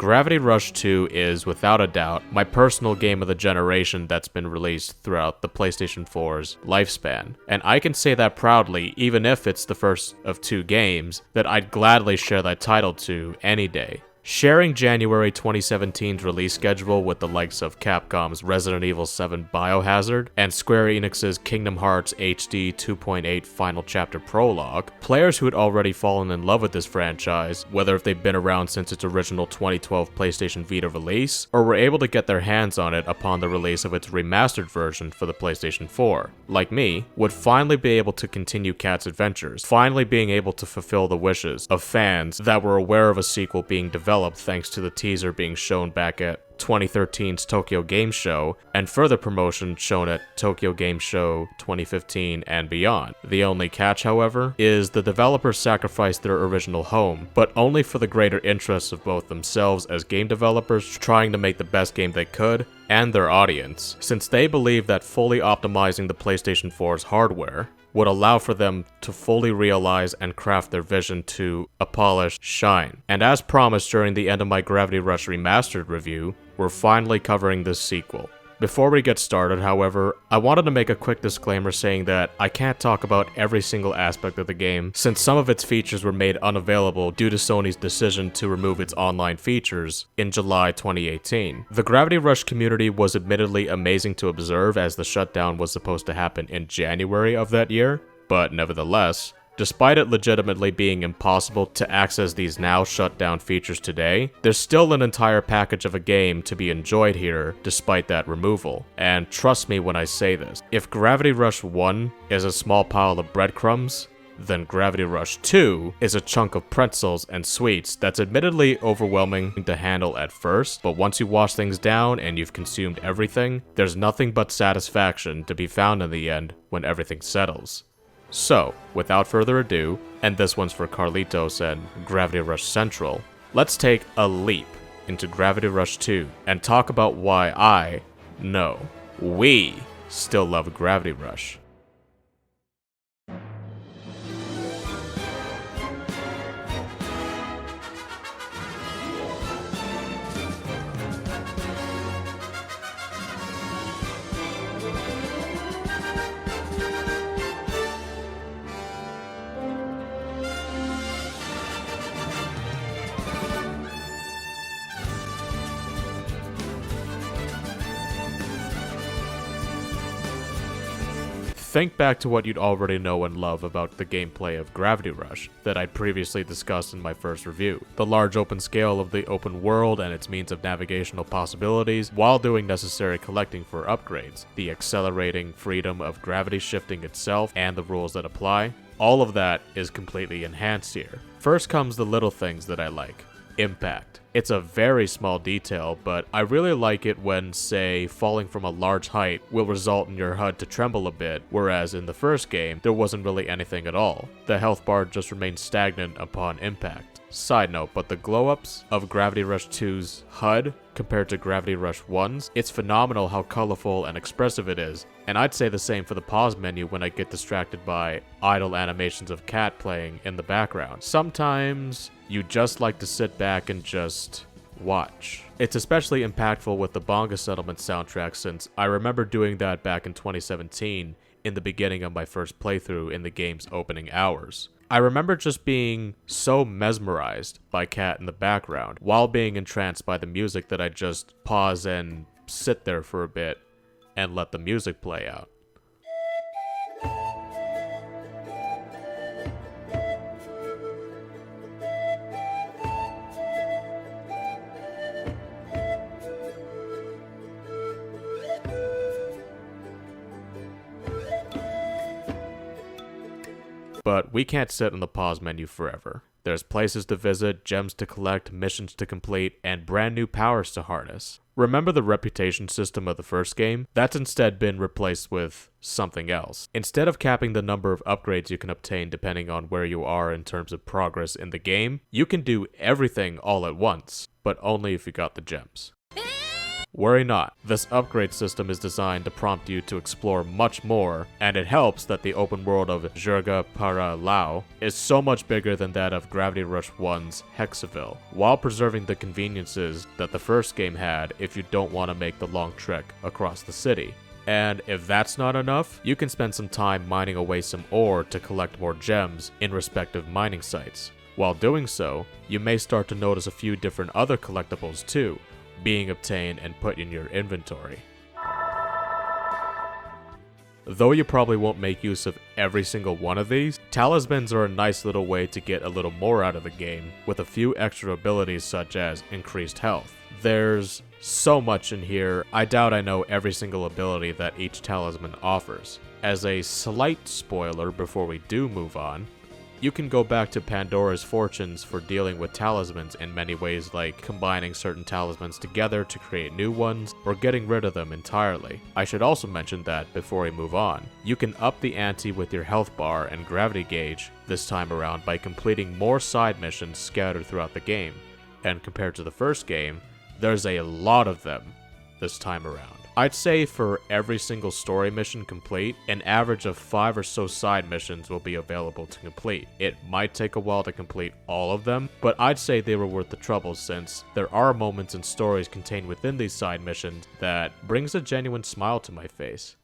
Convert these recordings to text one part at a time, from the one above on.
Gravity Rush 2 is, without a doubt, my personal game of the generation that's been released throughout the PlayStation 4's lifespan. And I can say that proudly, even if it's the first of 2 games that I'd gladly share that title to any day. Sharing January 2017's release schedule with the likes of Capcom's Resident Evil 7 Biohazard and Square Enix's Kingdom Hearts HD 2.8 Final Chapter Prologue, players who had already fallen in love with this franchise, whether if they've been around since its original 2012 PlayStation Vita release, or were able to get their hands on it upon the release of its remastered version for the PlayStation 4, like me, would finally be able to continue Cat's adventures, finally being able to fulfill the wishes of fans that were aware of a sequel being developed thanks to the teaser being shown back at 2013's Tokyo Game Show, and further promotion shown at Tokyo Game Show 2015 and beyond. The only catch, however, is the developers sacrificed their original home, but only for the greater interests of both themselves as game developers trying to make the best game they could, and their audience, since they believe that fully optimizing the PlayStation 4's hardware would allow for them to fully realize and craft their vision to a polished shine. And as promised during the End of My Gravity Rush Remastered review, we're finally covering this sequel. Before we get started, however, I wanted to make a quick disclaimer saying that I can't talk about every single aspect of the game, since some of its features were made unavailable due to Sony's decision to remove its online features in July 2018. The Gravity Rush community was admittedly amazing to observe, as the shutdown was supposed to happen in January of that year, but nevertheless, despite it legitimately being impossible to access these now shut down features today, there's still an entire package of a game to be enjoyed here despite that removal. And trust me when I say this, if Gravity Rush 1 is a small pile of breadcrumbs, then Gravity Rush 2 is a chunk of pretzels and sweets that's admittedly overwhelming to handle at first, but once you wash things down and you've consumed everything, there's nothing but satisfaction to be found in the end when everything settles. So, without further ado, and this one's for Carlitos and Gravity Rush Central, let's take a leap into Gravity Rush 2 and talk about why we still love Gravity Rush. Think back to what you'd already know and love about the gameplay of Gravity Rush that I'd previously discussed in my first review. The large open scale of the open world and its means of navigational possibilities while doing necessary collecting for upgrades, the accelerating freedom of gravity shifting itself and the rules that apply, all of that is completely enhanced here. First comes the little things that I like. Impact. It's a very small detail, but I really like it when, say, falling from a large height will result in your HUD to tremble a bit, whereas in the first game, there wasn't really anything at all. The health bar just remained stagnant upon impact. Side note, but the glow-ups of Gravity Rush 2's HUD compared to Gravity Rush 1's, it's phenomenal how colorful and expressive it is, and I'd say the same for the pause menu when I get distracted by idle animations of Cat playing in the background. Sometimes you just like to sit back and just watch. It's especially impactful with the Banga Settlement soundtrack, since I remember doing that back in 2017 in the beginning of my first playthrough in the game's opening hours. I remember just being so mesmerized by Cat in the background while being entranced by the music that I just pause and sit there for a bit and let the music play out. But we can't sit in the pause menu forever. There's places to visit, gems to collect, missions to complete, and brand new powers to harness. Remember the reputation system of the first game? That's instead been replaced with something else. Instead of capping the number of upgrades you can obtain depending on where you are in terms of progress in the game, you can do everything all at once, but only if you got the gems. Worry not, this upgrade system is designed to prompt you to explore much more, and it helps that the open world of Jirga para Lhao is so much bigger than that of Gravity Rush 1's Hekseville, while preserving the conveniences that the first game had if you don't want to make the long trek across the city. And if that's not enough, you can spend some time mining away some ore to collect more gems in respective mining sites. While doing so, you may start to notice a few different other collectibles too, being obtained and put in your inventory. Though you probably won't make use of every single one of these, talismans are a nice little way to get a little more out of the game, with a few extra abilities such as increased health. There's so much in here, I doubt I know every single ability that each talisman offers. As a slight spoiler before we do move on, you can go back to Pandora's Fortunes for dealing with talismans in many ways, like combining certain talismans together to create new ones, or getting rid of them entirely. I should also mention that, before we move on, you can up the ante with your health bar and gravity gauge this time around by completing more side missions scattered throughout the game, and compared to the first game, there's a lot of them this time around. I'd say for every single story mission complete, an average of 5 or so side missions will be available to complete. It might take a while to complete all of them, but I'd say they were worth the trouble since there are moments and stories contained within these side missions that brings a genuine smile to my face.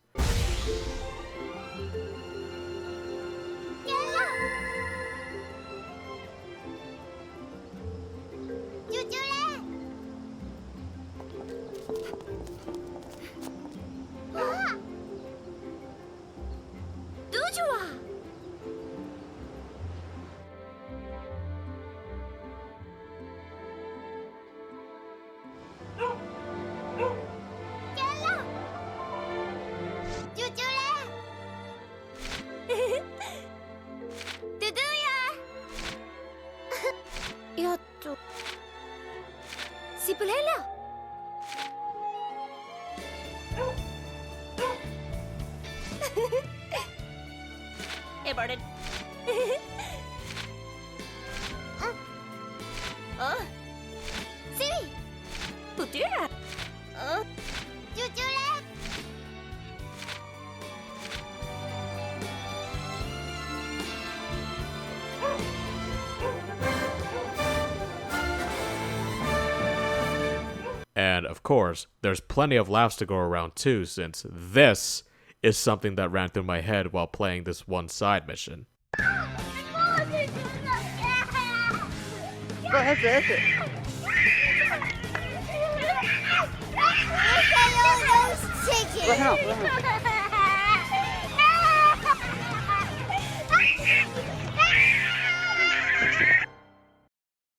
And of course, there's plenty of laughs to go around too, since this is something that ran through my head while playing this one side mission.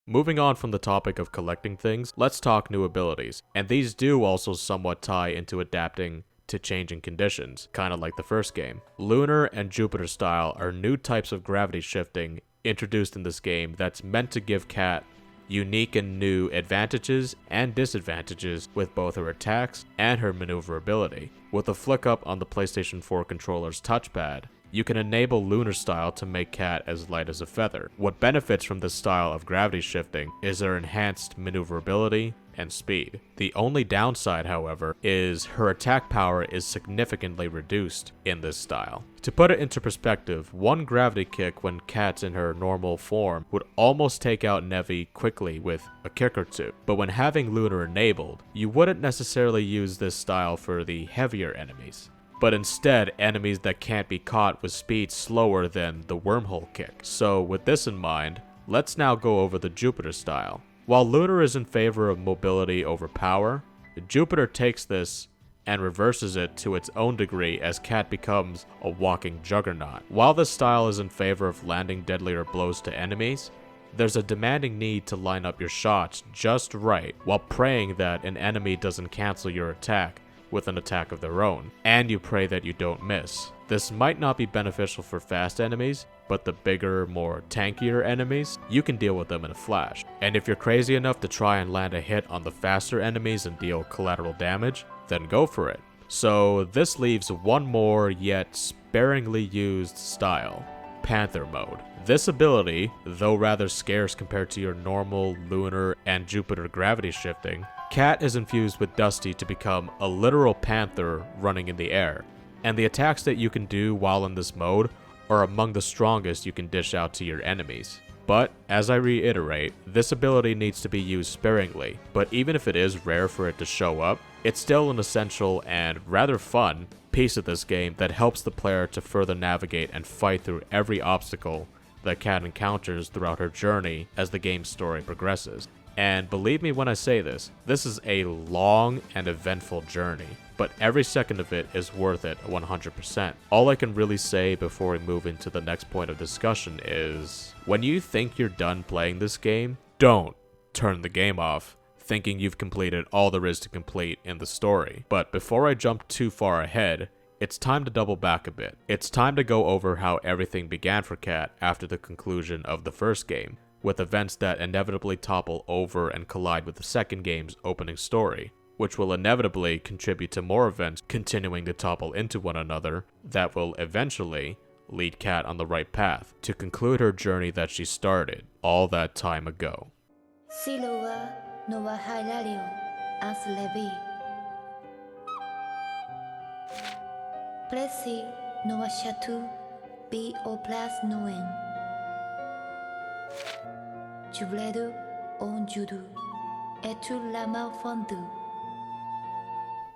Moving on from the topic of collecting things, let's talk new abilities, and these do also somewhat tie into adapting to changing conditions, kinda like the first game. Lunar and Jupiter style are new types of gravity shifting introduced in this game that's meant to give Cat unique and new advantages and disadvantages with both her attacks and her maneuverability. With a flick up on the PlayStation 4 controller's touchpad, you can enable Lunar style to make Cat as light as a feather. What benefits from this style of gravity shifting is her enhanced maneuverability and speed. The only downside, however, is her attack power is significantly reduced in this style. To put it into perspective, one gravity kick when Cat's in her normal form would almost take out Nevi quickly with a kick or two, but when having Lunar enabled, you wouldn't necessarily use this style for the heavier enemies, but instead enemies that can't be caught with speed slower than the wormhole kick. So with this in mind, let's now go over the Jupiter style. While Lunar is in favor of mobility over power, Jupiter takes this and reverses it to its own degree as Cat becomes a walking juggernaut. While this style is in favor of landing deadlier blows to enemies, there's a demanding need to line up your shots just right while praying that an enemy doesn't cancel your attack with an attack of their own, and you pray that you don't miss. This might not be beneficial for fast enemies, but the bigger, more tankier enemies, you can deal with them in a flash. And if you're crazy enough to try and land a hit on the faster enemies and deal collateral damage, then go for it. So this leaves one more yet sparingly used style, Panther mode. This ability, though rather scarce compared to your normal lunar and Jupiter gravity shifting, Cat is infused with Dusty to become a literal panther running in the air, and the attacks that you can do while in this mode are among the strongest you can dish out to your enemies. But, as I reiterate, this ability needs to be used sparingly, but even if it is rare for it to show up, it's still an essential and rather fun piece of this game that helps the player to further navigate and fight through every obstacle that Cat encounters throughout her journey as the game's story progresses. And believe me when I say this is a long and eventful journey, but every second of it is worth it 100%. All I can really say before we move into the next point of discussion is, when you think you're done playing this game, don't turn the game off thinking you've completed all there is to complete in the story. But before I jump too far ahead, it's time to double back a bit. It's time to go over how everything began for Cat after the conclusion of the first game, with events that inevitably topple over and collide with the second game's opening story, which will inevitably contribute to more events continuing to topple into one another that will eventually lead Cat on the right path to conclude her journey that she started all that time ago. Silova Nova Hilario as Levi. Plessis Nova Chateau B O Place Noen. Jubledo on Judu. Et tu la malfondu.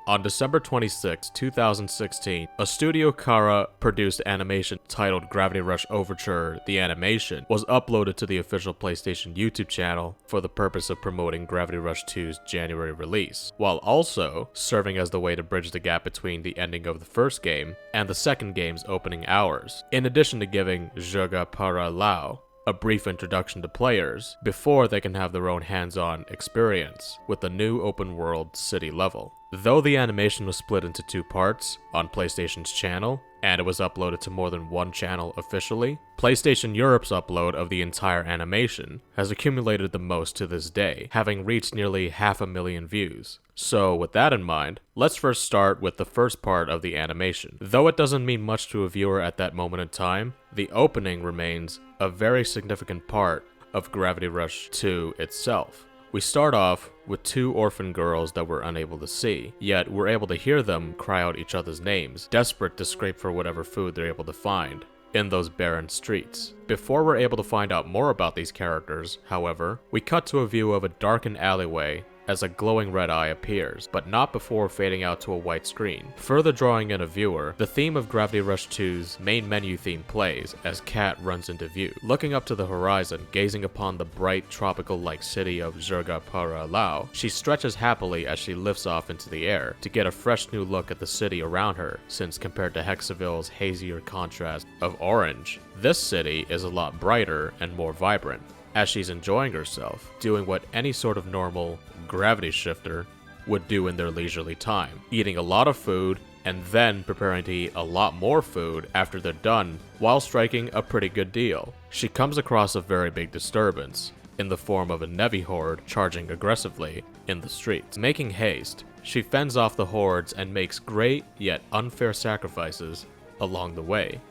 On December 26, 2016, a Studio Khara produced animation titled Gravity Rush Overture, the animation, was uploaded to the official PlayStation YouTube channel for the purpose of promoting Gravity Rush 2's January release, while also serving as the way to bridge the gap between the ending of the first game and the second game's opening hours, in addition to giving Jirga para Lhao a brief introduction to players before they can have their own hands-on experience with the new open-world city level. Though the animation was split into two parts on PlayStation's channel, and it was uploaded to more than one channel officially, PlayStation Europe's upload of the entire animation has accumulated the most to this day, having reached nearly 500,000 views. So with that in mind, let's first start with the first part of the animation. Though it doesn't mean much to a viewer at that moment in time, the opening remains a very significant part of Gravity Rush 2 itself. We start off with two orphan girls that we're unable to see, yet we're able to hear them cry out each other's names, desperate to scrape for whatever food they're able to find in those barren streets. Before we're able to find out more about these characters, however, we cut to a view of a darkened alleyway as a glowing red eye appears, but not before fading out to a white screen. Further drawing in a viewer, the theme of Gravity Rush 2's main menu theme plays as Cat runs into view. Looking up to the horizon, gazing upon the bright tropical-like city of Jirga para Lhao, she stretches happily as she lifts off into the air to get a fresh new look at the city around her, since compared to Hekseville's hazier contrast of orange, this city is a lot brighter and more vibrant. As she's enjoying herself, doing what any sort of normal gravity shifter would do in their leisurely time, eating a lot of food and then preparing to eat a lot more food after they're done, while striking a pretty good deal. She comes across a very big disturbance in the form of a Nevi horde charging aggressively in the streets. Making haste, she fends off the hordes and makes great yet unfair sacrifices along the way.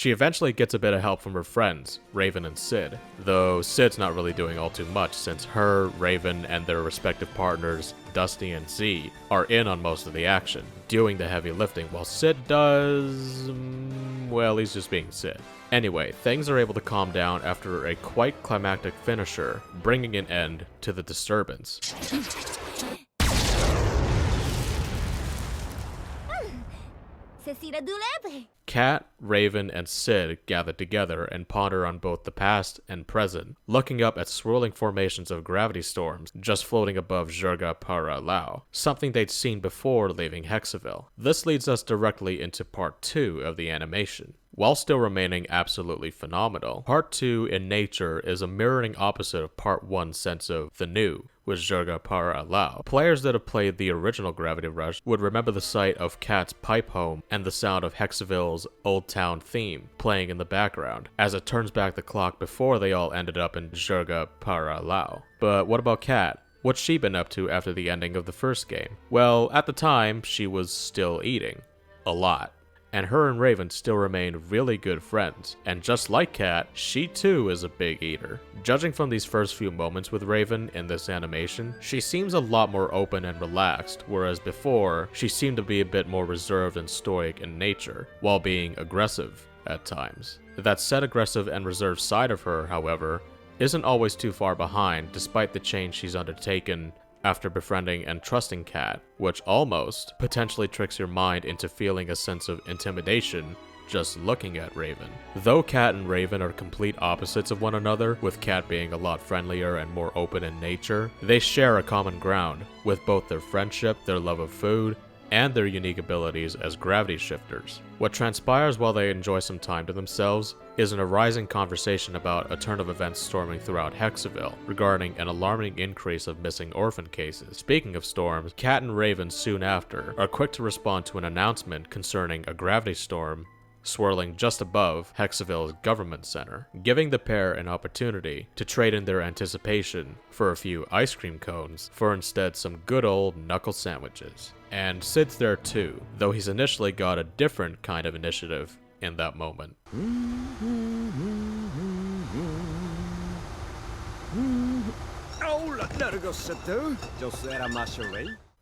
She eventually gets a bit of help from her friends, Raven and Sid, though Sid's not really doing all too much since her, Raven, and their respective partners, Dusty and Z, are in on most of the action, doing the heavy lifting, while Sid does... well, he's just being Sid. Anyway, things are able to calm down after a quite climactic finisher, bringing an end to the disturbance. Cat, Raven, and Sid gather together and ponder on both the past and present, looking up at swirling formations of gravity storms just floating above Jirga para Lhao, something they'd seen before leaving Hekseville. This leads us directly into part 2 of the animation. While still remaining absolutely phenomenal, part 2 in nature is a mirroring opposite of part 1's sense of the new, with Jirga para Lhao. Players that have played the original Gravity Rush would remember the sight of Cat's pipe home and the sound of Hekseville's Old Town theme playing in the background, as it turns back the clock before they all ended up in Jirga para Lhao. But what about Cat? What's she been up to after the ending of the first game? Well, at the time, she was still eating. A lot. And her and Raven still remain really good friends, and just like Kat, she too is a big eater. Judging from these first few moments with Raven in this animation, she seems a lot more open and relaxed, whereas before, she seemed to be a bit more reserved and stoic in nature, while being aggressive at times. That said aggressive and reserved side of her, however, isn't always too far behind despite the change she's undertaken after befriending and trusting Kat, which almost potentially tricks your mind into feeling a sense of intimidation just looking at Raven. Though Kat and Raven are complete opposites of one another, with Kat being a lot friendlier and more open in nature, they share a common ground, with both their friendship, their love of food, and their unique abilities as gravity shifters. What transpires while they enjoy some time to themselves is an arising conversation about a turn of events storming throughout Hekseville regarding an alarming increase of missing orphan cases. Speaking of storms, Kat and Raven soon after are quick to respond to an announcement concerning a gravity storm swirling just above Hekseville's government center, giving the pair an opportunity to trade in their anticipation for a few ice cream cones for instead some good old knuckle sandwiches. And Sid's there too, though he's initially got a different kind of initiative in that moment.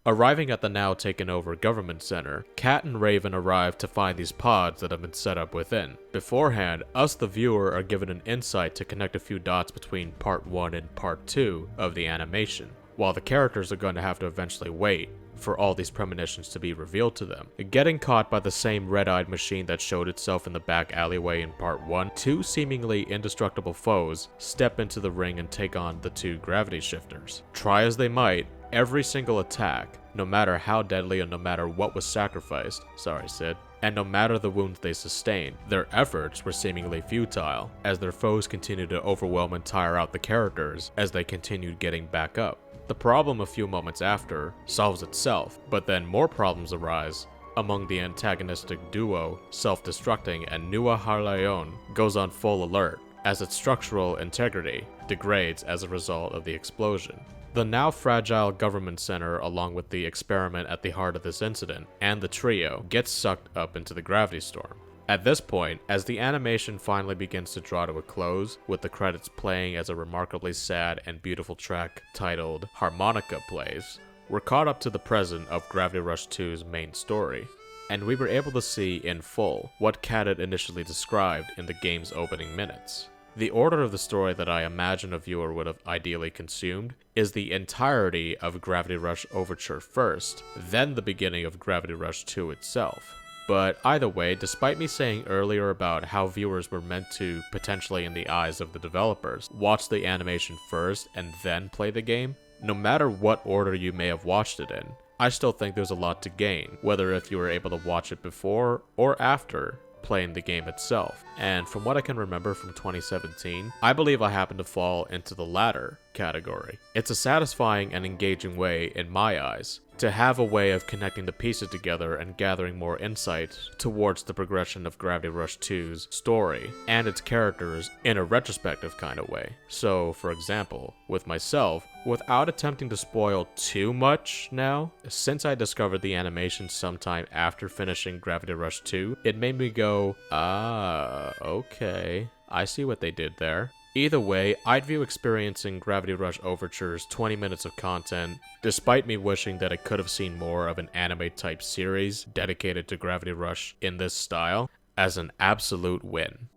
Arriving at the now taken over government center, Kat and Raven arrive to find these pods that have been set up within. Beforehand, us the viewer are given an insight to connect a few dots between part 1 and part 2 of the animation, while the characters are going to have to eventually wait for all these premonitions to be revealed to them. Getting caught by the same red-eyed machine that showed itself in the back alleyway in part 1, two seemingly indestructible foes step into the ring and take on the two gravity shifters. Try as they might, every single attack, no matter how deadly and no matter what was sacrificed, sorry Sid, and no matter the wounds they sustained, their efforts were seemingly futile, as their foes continued to overwhelm and tire out the characters as they continued getting back up. The problem a few moments after solves itself, but then more problems arise among the antagonistic duo, self-destructing, and Nua Harlayon goes on full alert as its structural integrity degrades as a result of the explosion. The now fragile government center, along with the experiment at the heart of this incident, and the trio, gets sucked up into the gravity storm. At this point, as the animation finally begins to draw to a close, with the credits playing as a remarkably sad and beautiful track titled Harmonica plays, we're caught up to the present of Gravity Rush 2's main story, and we were able to see in full what Kat had initially described in the game's opening minutes. The order of the story that I imagine a viewer would have ideally consumed is the entirety of Gravity Rush Overture first, then the beginning of Gravity Rush 2 itself. But either way, despite me saying earlier about how viewers were meant to, potentially in the eyes of the developers, watch the animation first and then play the game, no matter what order you may have watched it in, I still think there's a lot to gain, whether if you were able to watch it before or after playing the game itself. And from what I can remember from 2017, I believe I happen to fall into the latter category. It's a satisfying and engaging way, in my eyes, to have a way of connecting the pieces together and gathering more insight towards the progression of Gravity Rush 2's story and its characters in a retrospective kind of way. So, for example, with myself, without attempting to spoil too much now, since I discovered the animation sometime after finishing Gravity Rush 2, it made me go, okay, I see what they did there. Either way, I'd view experiencing Gravity Rush Overture's 20 minutes of content, despite me wishing that I could have seen more of an anime-type series dedicated to Gravity Rush in this style, as an absolute win.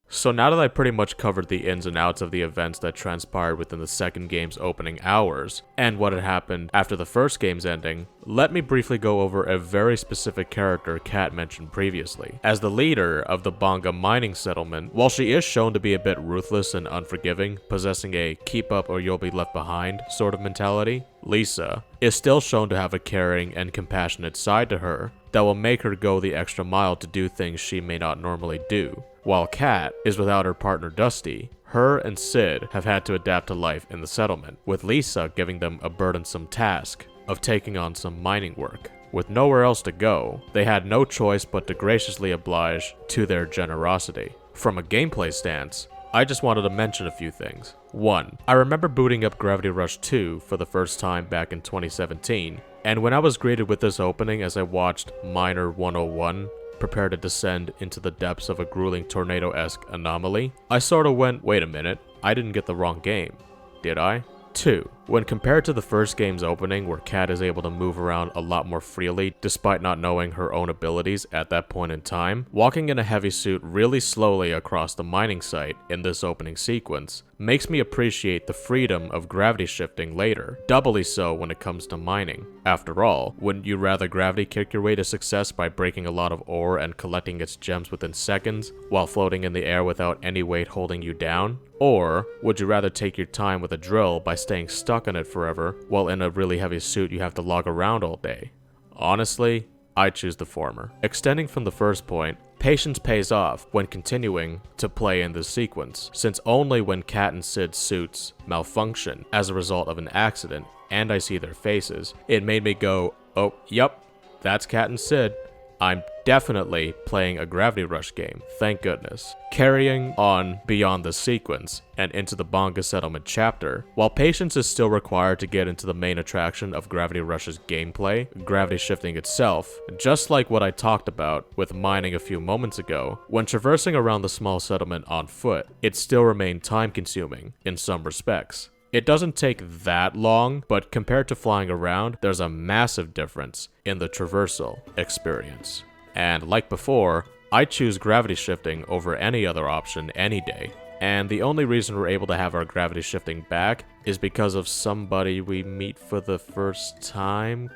So now that I pretty much covered the ins and outs of the events that transpired within the second game's opening hours, and what had happened after the first game's ending, let me briefly go over a very specific character Kat mentioned previously. As the leader of the Banga mining settlement, while she is shown to be a bit ruthless and unforgiving, possessing a keep up or you'll be left behind sort of mentality, Lisa is still shown to have a caring and compassionate side to her that will make her go the extra mile to do things she may not normally do. While Kat is without her partner Dusty, her and Sid have had to adapt to life in the settlement, with Lisa giving them a burdensome task of taking on some mining work. with nowhere else to go, they had no choice but to graciously oblige to their generosity. From a gameplay stance, I just wanted to mention a few things. 1. I remember booting up Gravity Rush 2 for the first time back in 2017, and when I was greeted with this opening as I watched Miner 101 prepare to descend into the depths of a grueling tornado-esque anomaly, I sorta went, wait a minute, I didn't get the wrong game, did I? 2. When compared to the first game's opening where Kat is able to move around a lot more freely despite not knowing her own abilities at that point in time, walking in a heavy suit really slowly across the mining site in this opening sequence makes me appreciate the freedom of gravity shifting later, doubly so when it comes to mining. After all, wouldn't you rather gravity kick your way to success by breaking a lot of ore and collecting its gems within seconds while floating in the air without any weight holding you down? Or would you rather take your time with a drill by staying stuck on it forever while in a really heavy suit you have to log around all day? Honestly, I choose the former. Extending from the first point, patience pays off when continuing to play in this sequence, since only when Kat and Sid's suits malfunction as a result of an accident and I see their faces, it made me go, oh, yep, that's Kat and Sid. I'm definitely playing a Gravity Rush game, thank goodness. Carrying on beyond the sequence and into the Banga settlement chapter, while patience is still required to get into the main attraction of Gravity Rush's gameplay, gravity shifting itself, just like what I talked about with mining a few moments ago, when traversing around the small settlement on foot, it still remained time consuming in some respects. It doesn't take that long, but compared to flying around, there's a massive difference in the traversal experience. And like before, I choose gravity shifting over any other option any day. And the only reason we're able to have our gravity shifting back is because of somebody we meet for the first time, ?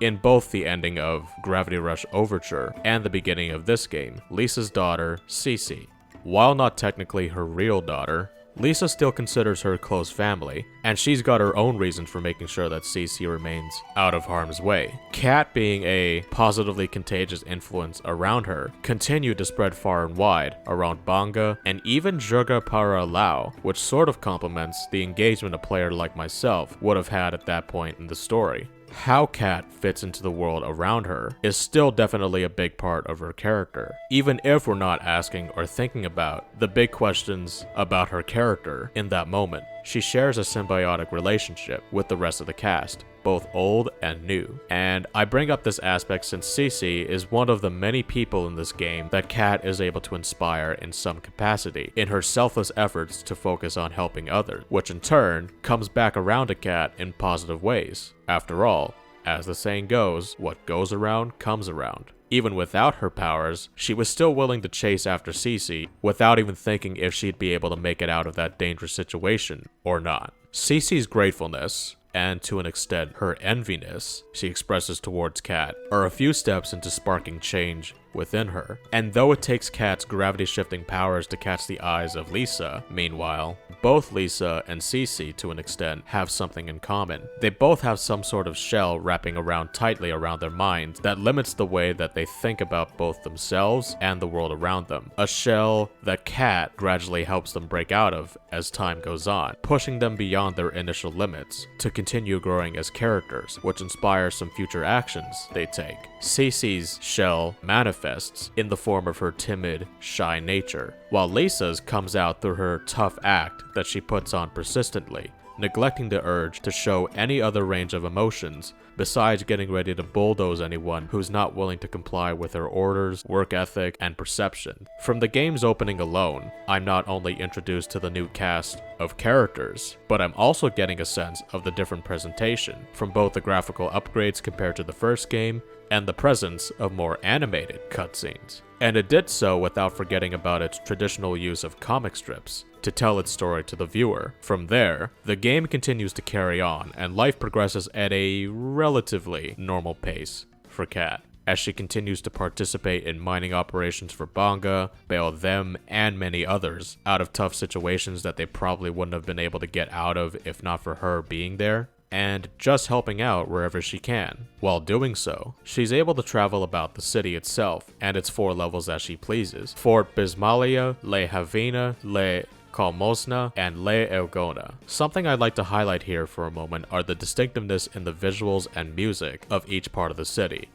In both the ending of Gravity Rush Overture and the beginning of this game, Lisa's daughter, Cece. While not technically her real daughter, Lisa still considers her close family, and she's got her own reasons for making sure that Cece remains out of harm's way. Kat, being a positively contagious influence around her, continued to spread far and wide around Banga and even Jirga para Lhao, which sort of complements the engagement a player like myself would have had at that point in the story. How Kat fits into the world around her is still definitely a big part of her character, even if we're not asking or thinking about the big questions about her character in that moment. She shares a symbiotic relationship with the rest of the cast, both old and new. And I bring up this aspect since Cece is one of the many people in this game that Kat is able to inspire in some capacity in her selfless efforts to focus on helping others, which in turn comes back around to Kat in positive ways. After all, as the saying goes, what goes around comes around. Even without her powers, she was still willing to chase after Cece without even thinking if she'd be able to make it out of that dangerous situation or not. Cece's gratefulness, and to an extent her enviness she expresses towards Kat, are a few steps into sparking change within her. And though it takes Kat's gravity shifting powers to catch the eyes of Lisa, meanwhile, both Lisa and Cece to an extent have something in common. They both have some sort of shell wrapping around tightly around their minds that limits the way that they think about both themselves and the world around them. A shell that Kat gradually helps them break out of as time goes on, pushing them beyond their initial limits to continue growing as characters, which inspires some future actions they take. Cece's shell manifests in the form of her timid, shy nature, while Lisa's comes out through her tough act that she puts on persistently, neglecting the urge to show any other range of emotions besides getting ready to bulldoze anyone who's not willing to comply with her orders, work ethic, and perception. From the game's opening alone, I'm not only introduced to the new cast of characters, but I'm also getting a sense of the different presentation from both the graphical upgrades compared to the first game and the presence of more animated cutscenes. And it did so without forgetting about its traditional use of comic strips to tell its story to the viewer. From there, the game continues to carry on, and life progresses at a relatively normal pace for Kat, as she continues to participate in mining operations for Banga, bail them and many others out of tough situations that they probably wouldn't have been able to get out of if not for her being there, and just helping out wherever she can. While doing so, she's able to travel about the city itself and its 4 levels as she pleases. Fort Bismalia, Le Havina, Le Kalmosna, and Lhao. Something I'd like to highlight here for a moment are the distinctiveness in the visuals and music of each part of the city.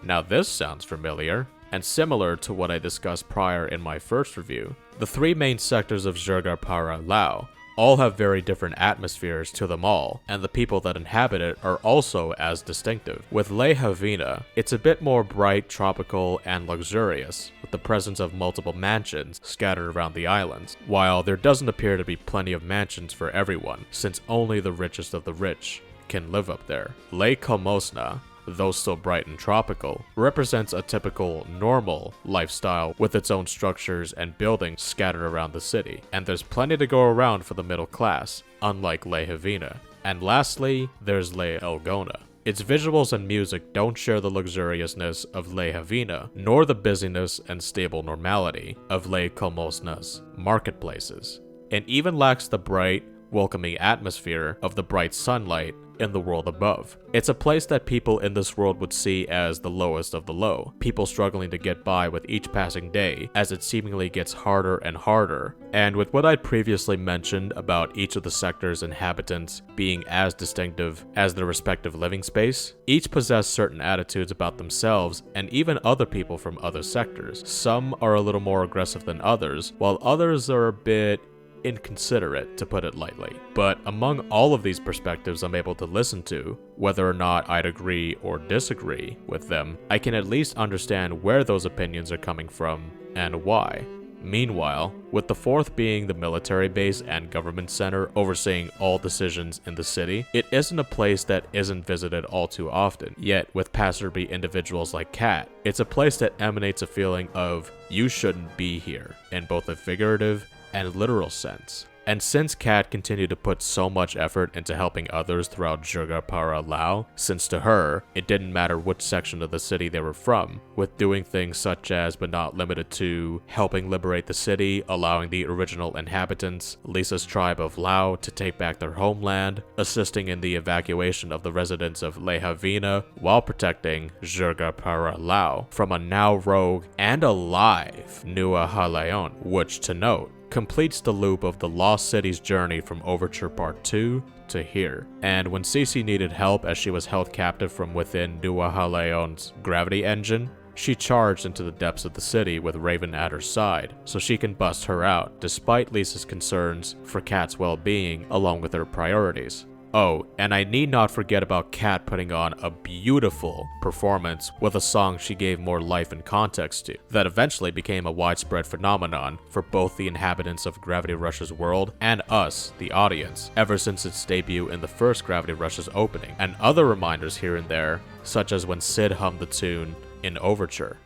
Now this sounds familiar, and similar to what I discussed prior in my first review. The three main sectors of Jirga para Lhao all have very different atmospheres to them all, and the people that inhabit it are also as distinctive. With Hekseville, it's a bit more bright, tropical, and luxurious, with the presence of multiple mansions scattered around the islands, while there doesn't appear to be plenty of mansions for everyone, since only the richest of the rich can live up there. Kalmosna, though still bright and tropical, represents a typical, normal lifestyle with its own structures and buildings scattered around the city, and there's plenty to go around for the middle class, unlike Hekseville. And lastly, there's Lhao. Its visuals and music don't share the luxuriousness of Hekseville, nor the busyness and stable normality of Kalmosna's marketplaces, and even lacks the bright, welcoming atmosphere of the bright sunlight in the world above. It's a place that people in this world would see as the lowest of the low, people struggling to get by with each passing day as it seemingly gets harder and harder. And with what I'd previously mentioned about each of the sector's inhabitants being as distinctive as their respective living space, each possess certain attitudes about themselves and even other people from other sectors. Some are a little more aggressive than others, while others are a bit inconsiderate, to put it lightly. But among all of these perspectives I'm able to listen to, whether or not I'd agree or disagree with them, I can at least understand where those opinions are coming from and why. Meanwhile, with the fourth being the military base and government center overseeing all decisions in the city, it isn't a place that isn't visited all too often. Yet, with passerby individuals like Kat, it's a place that emanates a feeling of, you shouldn't be here, in both a figurative and literal sense. And since Kat continued to put so much effort into helping others throughout Jirga para Lhao, since to her, it didn't matter which section of the city they were from, with doing things such as but not limited to helping liberate the city, allowing the original inhabitants, Lisa's tribe of Lhao, to take back their homeland, assisting in the evacuation of the residents of Hekseville, while protecting Jirga para Lhao from a now rogue and alive Nua Haleon, which, to note, completes the loop of the Lost City's journey from Overture Part 2 to here. And when Cece needed help as she was held captive from within Nua Haleon's gravity engine, she charged into the depths of the city with Raven at her side, so she can bust her out, despite Lisa's concerns for Kat's well-being along with her priorities. Oh, and I need not forget about Kat putting on a beautiful performance with a song she gave more life and context to, that eventually became a widespread phenomenon for both the inhabitants of Gravity Rush's world and us, the audience, ever since its debut in the first Gravity Rush's opening, and other reminders here and there, such as when Sid hummed the tune in Overture.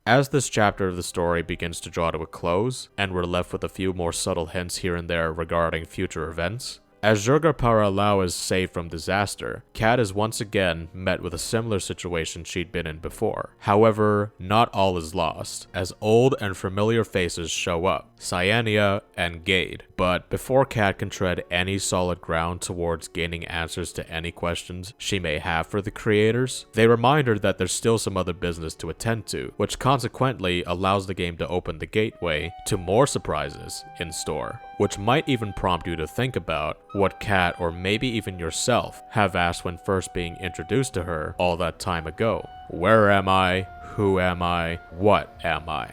As this chapter of the story begins to draw to a close, and we're left with a few more subtle hints here and there regarding future events, as Jirga para Lhao is saved from disaster, Kat is once again met with a similar situation she'd been in before. However, not all is lost, as old and familiar faces show up, Cyania and Gade. But before Kat can tread any solid ground towards gaining answers to any questions she may have for the creators, they remind her that there's still some other business to attend to, which consequently allows the game to open the gateway to more surprises in store, which might even prompt you to think about what Kat, or maybe even yourself, have asked when first being introduced to her all that time ago. Where am I? Who am I? What am I?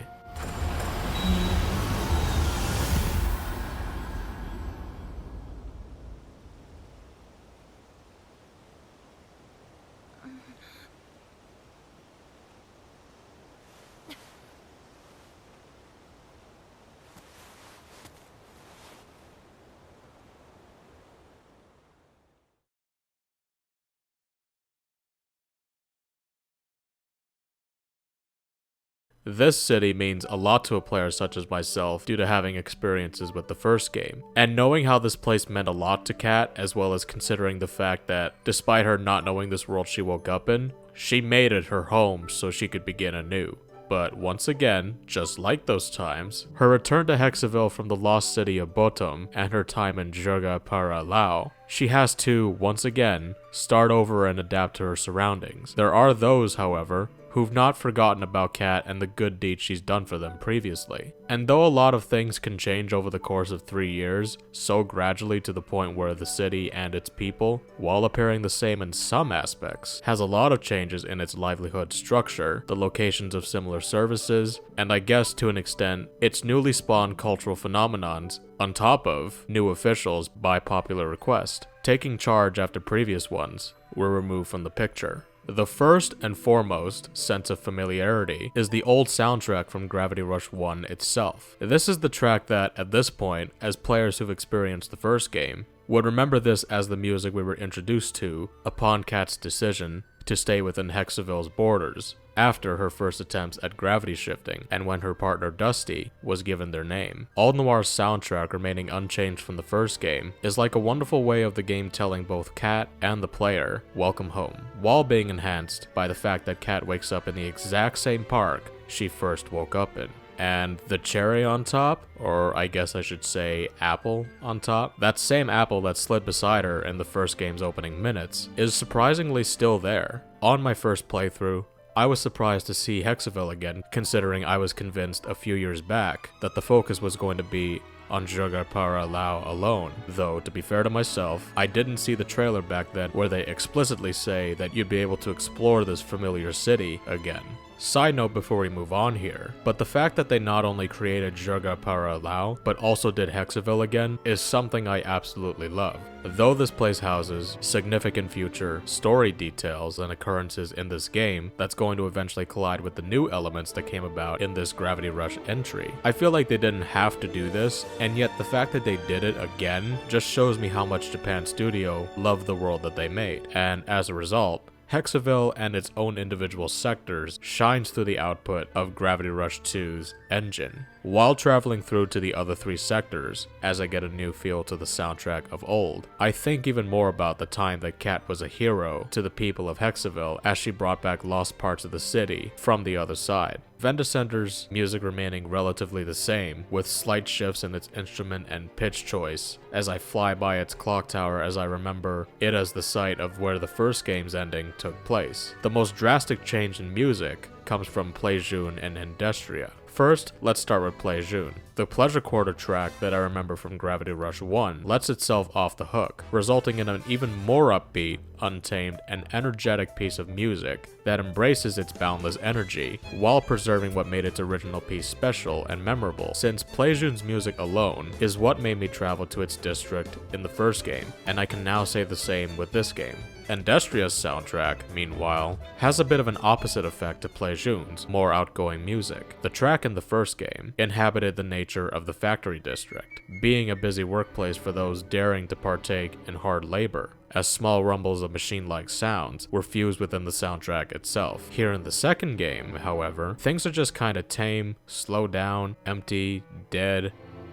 This city means a lot to a player such as myself due to having experiences with the first game, and knowing how this place meant a lot to Kat, as well as considering the fact that despite her not knowing this world she woke up in, she made it her home so she could begin anew. But once again, just like those times, her return to Hekseville from the lost city of Botum and her time in Jirga para Lhao, she has to, once again, start over and adapt to her surroundings. There are those, however, who've not forgotten about Kat and the good deeds she's done for them previously. And though a lot of things can change over the course of 3 years, so gradually to the point where the city and its people, while appearing the same in some aspects, has a lot of changes in its livelihood structure, the locations of similar services, and I guess to an extent, its newly spawned cultural phenomenons, on top of new officials by popular request, taking charge after previous ones were removed from the picture. The first and foremost sense of familiarity is the old soundtrack from Gravity Rush 1 itself. This is the track that, at this point, as players who've experienced the first game, would remember this as the music we were introduced to upon Kat's decision to stay within Hekseville's borders after her first attempts at gravity shifting and when her partner Dusty was given their name. All Noir's soundtrack remaining unchanged from the first game is like a wonderful way of the game telling both Kat and the player welcome home, while being enhanced by the fact that Kat wakes up in the exact same park she first woke up in. And the cherry on top, or I guess I should say apple on top, that same apple that slid beside her in the first game's opening minutes, is surprisingly still there. On my first playthrough, I was surprised to see Hekseville again, considering I was convinced a few years back that the focus was going to be on Jirga para Lhao alone, though to be fair to myself, I didn't see the trailer back then where they explicitly say that you'd be able to explore this familiar city again. Side note before we move on here, but the fact that they not only created Jirga para Lhao, but also did Hekseville again is something I absolutely love. Though this place houses significant future story details and occurrences in this game that's going to eventually collide with the new elements that came about in this Gravity Rush entry, I feel like they didn't have to do this, and yet the fact that they did it again just shows me how much Japan Studio loved the world that they made, and as a result, Hekseville and its own individual sectors shines through the output of Gravity Rush 2's engine. While traveling through to the other 3 sectors, as I get a new feel to the soundtrack of old, I think even more about the time that Kat was a hero to the people of Hekseville as she brought back lost parts of the city from the other side. Vendacenter's music remaining relatively the same, with slight shifts in its instrument and pitch choice, as I fly by its clock tower as I remember it as the site of where the first game's ending took place. The most drastic change in music comes from Plejun and Industria. First, let's start with Plejun. The Pleasure Quarter track that I remember from Gravity Rush 1 lets itself off the hook, resulting in an even more upbeat, untamed, and energetic piece of music that embraces its boundless energy, while preserving what made its original piece special and memorable, since Plejun's music alone is what made me travel to its district in the first game, and I can now say the same with this game. Industria's soundtrack, meanwhile, has a bit of an opposite effect to Plejun's more outgoing music. The track in the first game inhabited the nature of the factory district, being a busy workplace for those daring to partake in hard labor, as small rumbles of machine-like sounds were fused within the soundtrack itself. Here in the second game, however, things are just kinda tame, slow down, empty, dead,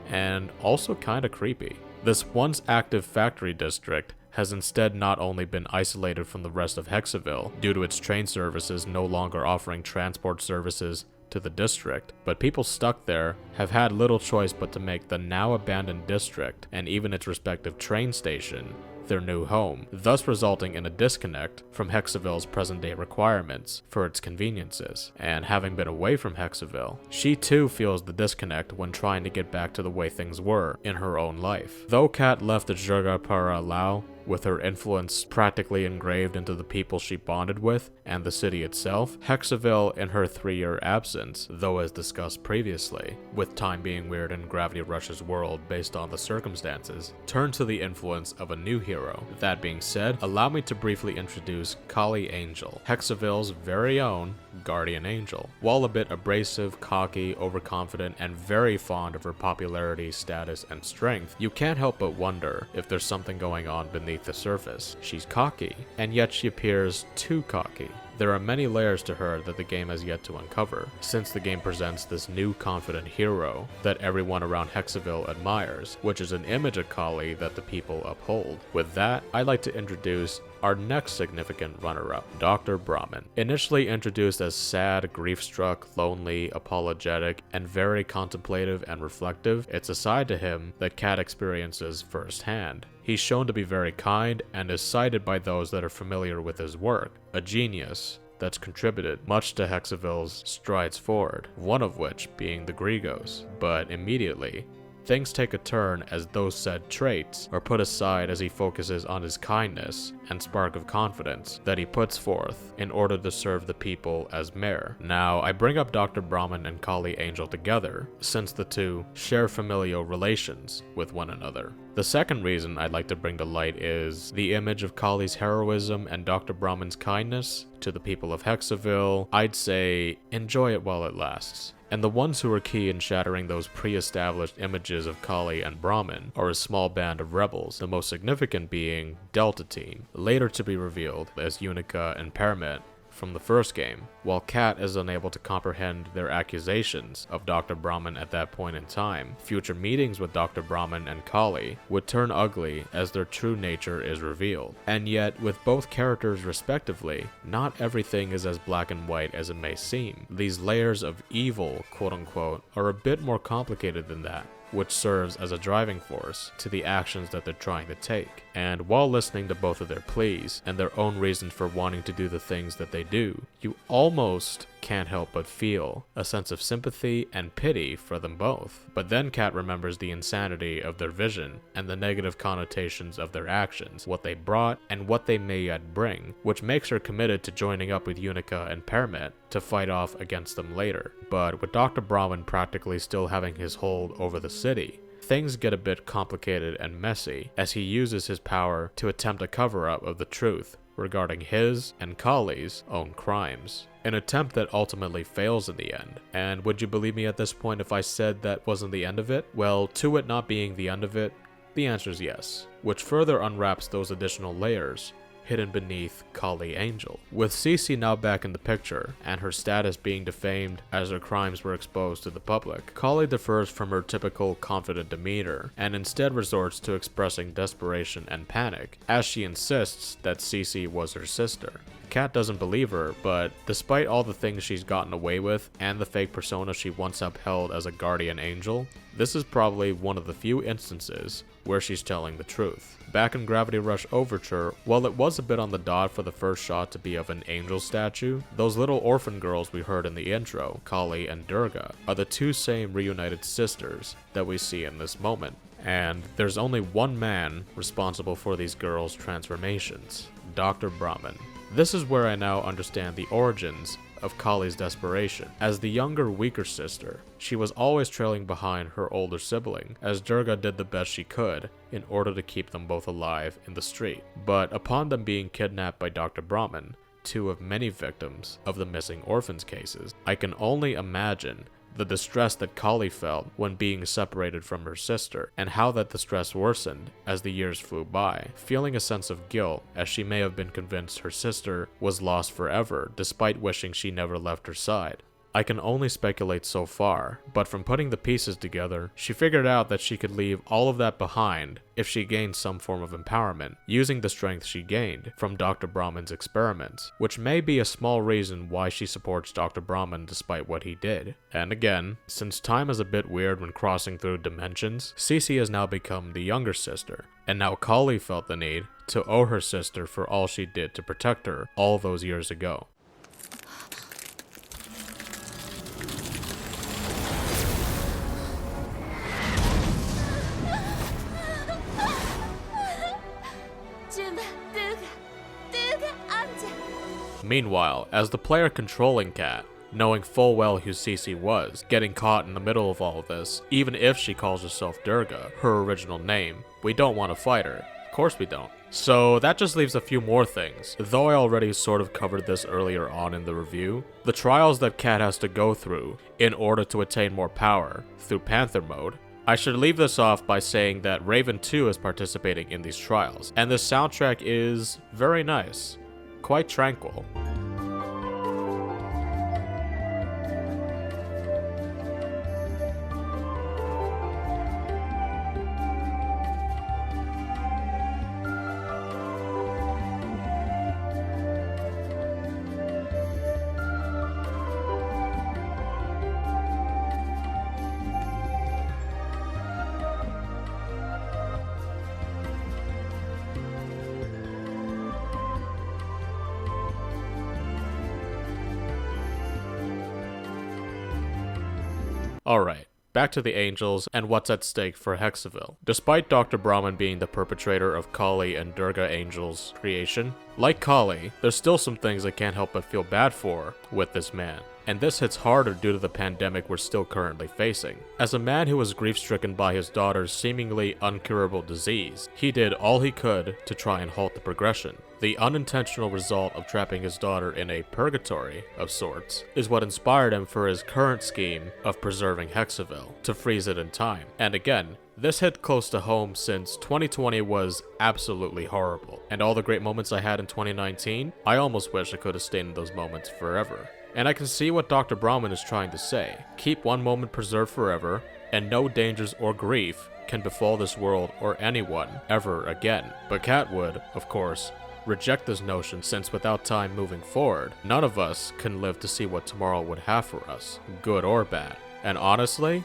and also kinda creepy. This once active factory district has instead not only been isolated from the rest of Hekseville due to its train services no longer offering transport services to the district, but people stuck there have had little choice but to make the now abandoned district and even its respective train station their new home, thus resulting in a disconnect from Hekseville's present-day requirements for its conveniences. And having been away from Hekseville, she too feels the disconnect when trying to get back to the way things were in her own life. Though Kat left the Jirga para Lhao with her influence practically engraved into the people she bonded with and the city itself, Hekseville in her 3-year absence, though as discussed previously, with time being weird in Gravity Rush's world based on the circumstances, turned to the influence of a new hero. That being said, allow me to briefly introduce Kali Angel, Hekseville's very own guardian angel. While a bit abrasive, cocky, overconfident, and very fond of her popularity, status, and strength, you can't help but wonder if there's something going on beneath the surface. She's cocky, and yet she appears too cocky. There are many layers to her that the game has yet to uncover, since the game presents this new confident hero that everyone around Hekseville admires, which is an image of Kali that the people uphold. With that, I'd like to introduce our next significant runner-up, Dr. Brahmin. Initially introduced as sad, grief-struck, lonely, apologetic, and very contemplative and reflective, it's a side to him that Kat experiences firsthand. He's shown to be very kind and is cited by those that are familiar with his work, a genius that's contributed much to Hekseville's strides forward, one of which being the Grigos. But immediately, things take a turn as those said traits are put aside as he focuses on his kindness and spark of confidence that he puts forth in order to serve the people as mayor. Now, I bring up Dr. Brahmin and Kali Angel together, since the two share familial relations with one another. The second reason I'd like to bring to light is the image of Kali's heroism and Dr. Brahmin's kindness to the people of Hekseville. I'd say, enjoy it while it lasts. And the ones who are key in shattering those pre-established images of Kali and Brahmin are a small band of rebels, the most significant being Delta Team, later to be revealed as Unica and Permit from the first game. While Kat is unable to comprehend their accusations of Dr. Brahmin at that point in time, future meetings with Dr. Brahmin and Kali would turn ugly as their true nature is revealed. And yet, with both characters respectively, not everything is as black and white as it may seem. These layers of evil, quote-unquote, are a bit more complicated than that, which serves as a driving force to the actions that they're trying to take. And while listening to both of their pleas and their own reasons for wanting to do the things that they do, you almost can't help but feel a sense of sympathy and pity for them both. But then Kat remembers the insanity of their vision and the negative connotations of their actions, what they brought and what they may yet bring, which makes her committed to joining up with Unica and Permit to fight off against them later. But with Dr. Brahmin practically still having his hold over the city, things get a bit complicated and messy as he uses his power to attempt a cover-up of the truth regarding his and Kali's own crimes. An attempt that ultimately fails in the end. And would you believe me at this point if I said that wasn't the end of it? Well, to it not being the end of it, the answer is yes, which further unwraps those additional layers hidden beneath Kali Angel. With Cece now back in the picture, and her status being defamed as her crimes were exposed to the public, Kali differs from her typical confident demeanor, and instead resorts to expressing desperation and panic, as she insists that Cece was her sister. Kat doesn't believe her, but despite all the things she's gotten away with and the fake persona she once upheld as a guardian angel, this is probably one of the few instances where she's telling the truth. Back in Gravity Rush Overture, while it was a bit on the dot for the first shot to be of an angel statue, those little orphan girls we heard in the intro, Kali and Jirga, are the two same reunited sisters that we see in this moment. And there's only one man responsible for these girls' transformations, Dr. Brahmin. This is where I now understand the origins of Kali's desperation. As the younger, weaker sister, she was always trailing behind her older sibling, as Jirga did the best she could in order to keep them both alive in the street. But upon them being kidnapped by Dr. Brahmin, two of many victims of the missing orphans cases, I can only imagine the distress that Kali felt when being separated from her sister, and how that distress worsened as the years flew by, feeling a sense of guilt as she may have been convinced her sister was lost forever despite wishing she never left her side. I can only speculate so far, but from putting the pieces together, she figured out that she could leave all of that behind if she gained some form of empowerment, using the strength she gained from Dr. Brahmin's experiments, which may be a small reason why she supports Dr. Brahmin despite what he did. And again, since time is a bit weird when crossing through dimensions, Cece has now become the younger sister, and now Kali felt the need to owe her sister for all she did to protect her all those years ago. Meanwhile, as the player controlling Kat, knowing full well who Cece was, getting caught in the middle of all of this, even if she calls herself Jirga, her original name, we don't want to fight her. Of course we don't. So that just leaves a few more things. Though I already sort of covered this earlier on in the review, the trials that Kat has to go through in order to attain more power through Panther mode. I should leave this off by saying that Raven 2 is participating in these trials, and the soundtrack is very nice, quite tranquil. Alright. Back to the Angels and what's at stake for Hekseville. Despite Dr. Brahman being the perpetrator of Kali and Jirga Angel's creation, like Kali, there's still some things I can't help but feel bad for with this man. And this hits harder due to the pandemic we're still currently facing. As a man who was grief-stricken by his daughter's seemingly uncurable disease, he did all he could to try and halt the progression. The unintentional result of trapping his daughter in a purgatory of sorts is what inspired him for his current scheme of preserving Hekseville, to freeze it in time. And again, this hit close to home since 2020 was absolutely horrible, and all the great moments I had in 2019, I almost wish I could have stayed in those moments forever. And I can see what Dr. Brahman is trying to say. Keep one moment preserved forever, and no dangers or grief can befall this world or anyone ever again. But Cat would, of course, reject this notion since without time moving forward, none of us can live to see what tomorrow would have for us, good or bad. And honestly,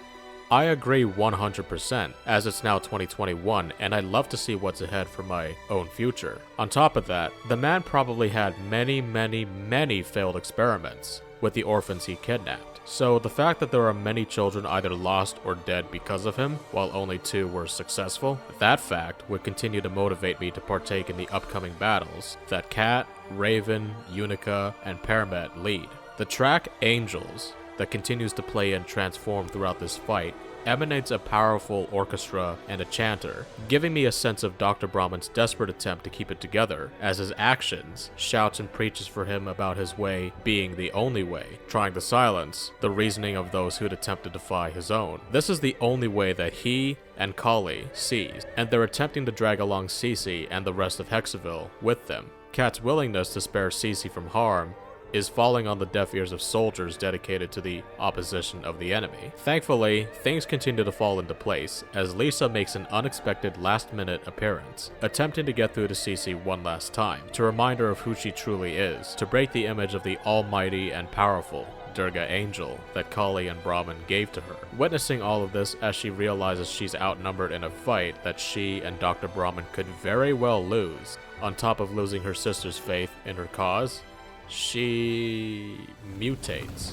I agree 100%, as it's now 2021 and I'd love to see what's ahead for my own future. On top of that, the man probably had many failed experiments with the orphans he kidnapped. So the fact that there are many children either lost or dead because of him, while only 2 were successful, that fact would continue to motivate me to partake in the upcoming battles that Cat, Raven, Unica, and Paramet lead. The track Angels that continues to play and transform throughout this fight emanates a powerful orchestra and a chanter, giving me a sense of Dr. Brahman's desperate attempt to keep it together, as his actions shouts and preaches for him about his way being the only way, trying to silence the reasoning of those who'd attempt to defy his own. This is the only way that he and Kali sees, and they're attempting to drag along Cece and the rest of Hekseville with them. Cat's willingness to spare Cece from harm is falling on the deaf ears of soldiers dedicated to the opposition of the enemy. Thankfully, things continue to fall into place as Lisa makes an unexpected last-minute appearance, attempting to get through to Cece one last time, to remind her of who she truly is, to break the image of the almighty and powerful Jirga Angel that Kali and Brahman gave to her. Witnessing all of this as she realizes she's outnumbered in a fight that she and Dr. Brahman could very well lose, on top of losing her sister's faith in her cause, she mutates.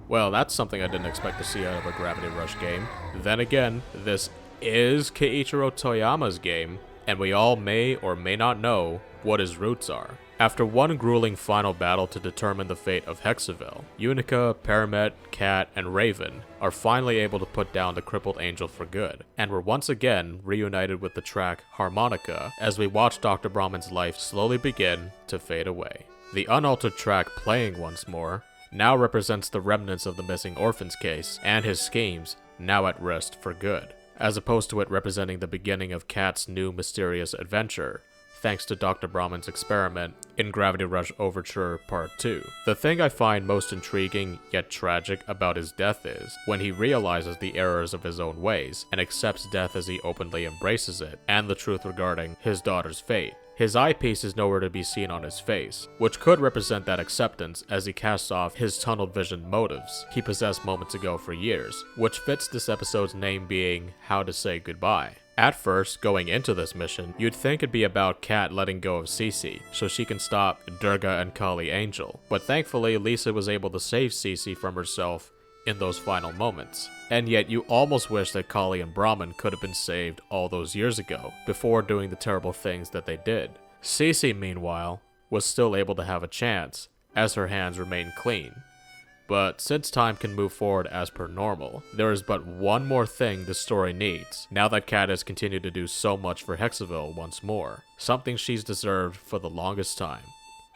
Well, that's something I didn't expect to see out of a Gravity Rush game. Then again, this is Keiichiro Toyama's game, and we all may or may not know what his roots are. After one grueling final battle to determine the fate of Hekseville, Unica, Paramet, Cat, and Raven are finally able to put down the crippled angel for good, and were once again reunited with the track Harmonica as we watch Dr. Brahman's life slowly begin to fade away. The unaltered track playing once more now represents the remnants of the missing orphan's case and his schemes now at rest for good, as opposed to it representing the beginning of Cat's new mysterious adventure, thanks to Dr. Brahman's experiment in Gravity Rush Overture Part 2. The thing I find most intriguing yet tragic about his death is when he realizes the errors of his own ways and accepts death as he openly embraces it, and the truth regarding his daughter's fate. His eyepiece is nowhere to be seen on his face, which could represent that acceptance as he casts off his tunnel vision motives he possessed moments ago for years, which fits this episode's name being How to Say Goodbye. At first, going into this mission, you'd think it'd be about Cat letting go of Cece, so she can stop Jirga and Kali Angel, but thankfully Lisa was able to save Cece from herself in those final moments. And yet you almost wish that Kali and Brahman could have been saved all those years ago, before doing the terrible things that they did. Cece, meanwhile, was still able to have a chance, as her hands remained clean. But since time can move forward as per normal, there is but one more thing the story needs, now that Cat has continued to do so much for Hekseville once more. Something she's deserved for the longest time.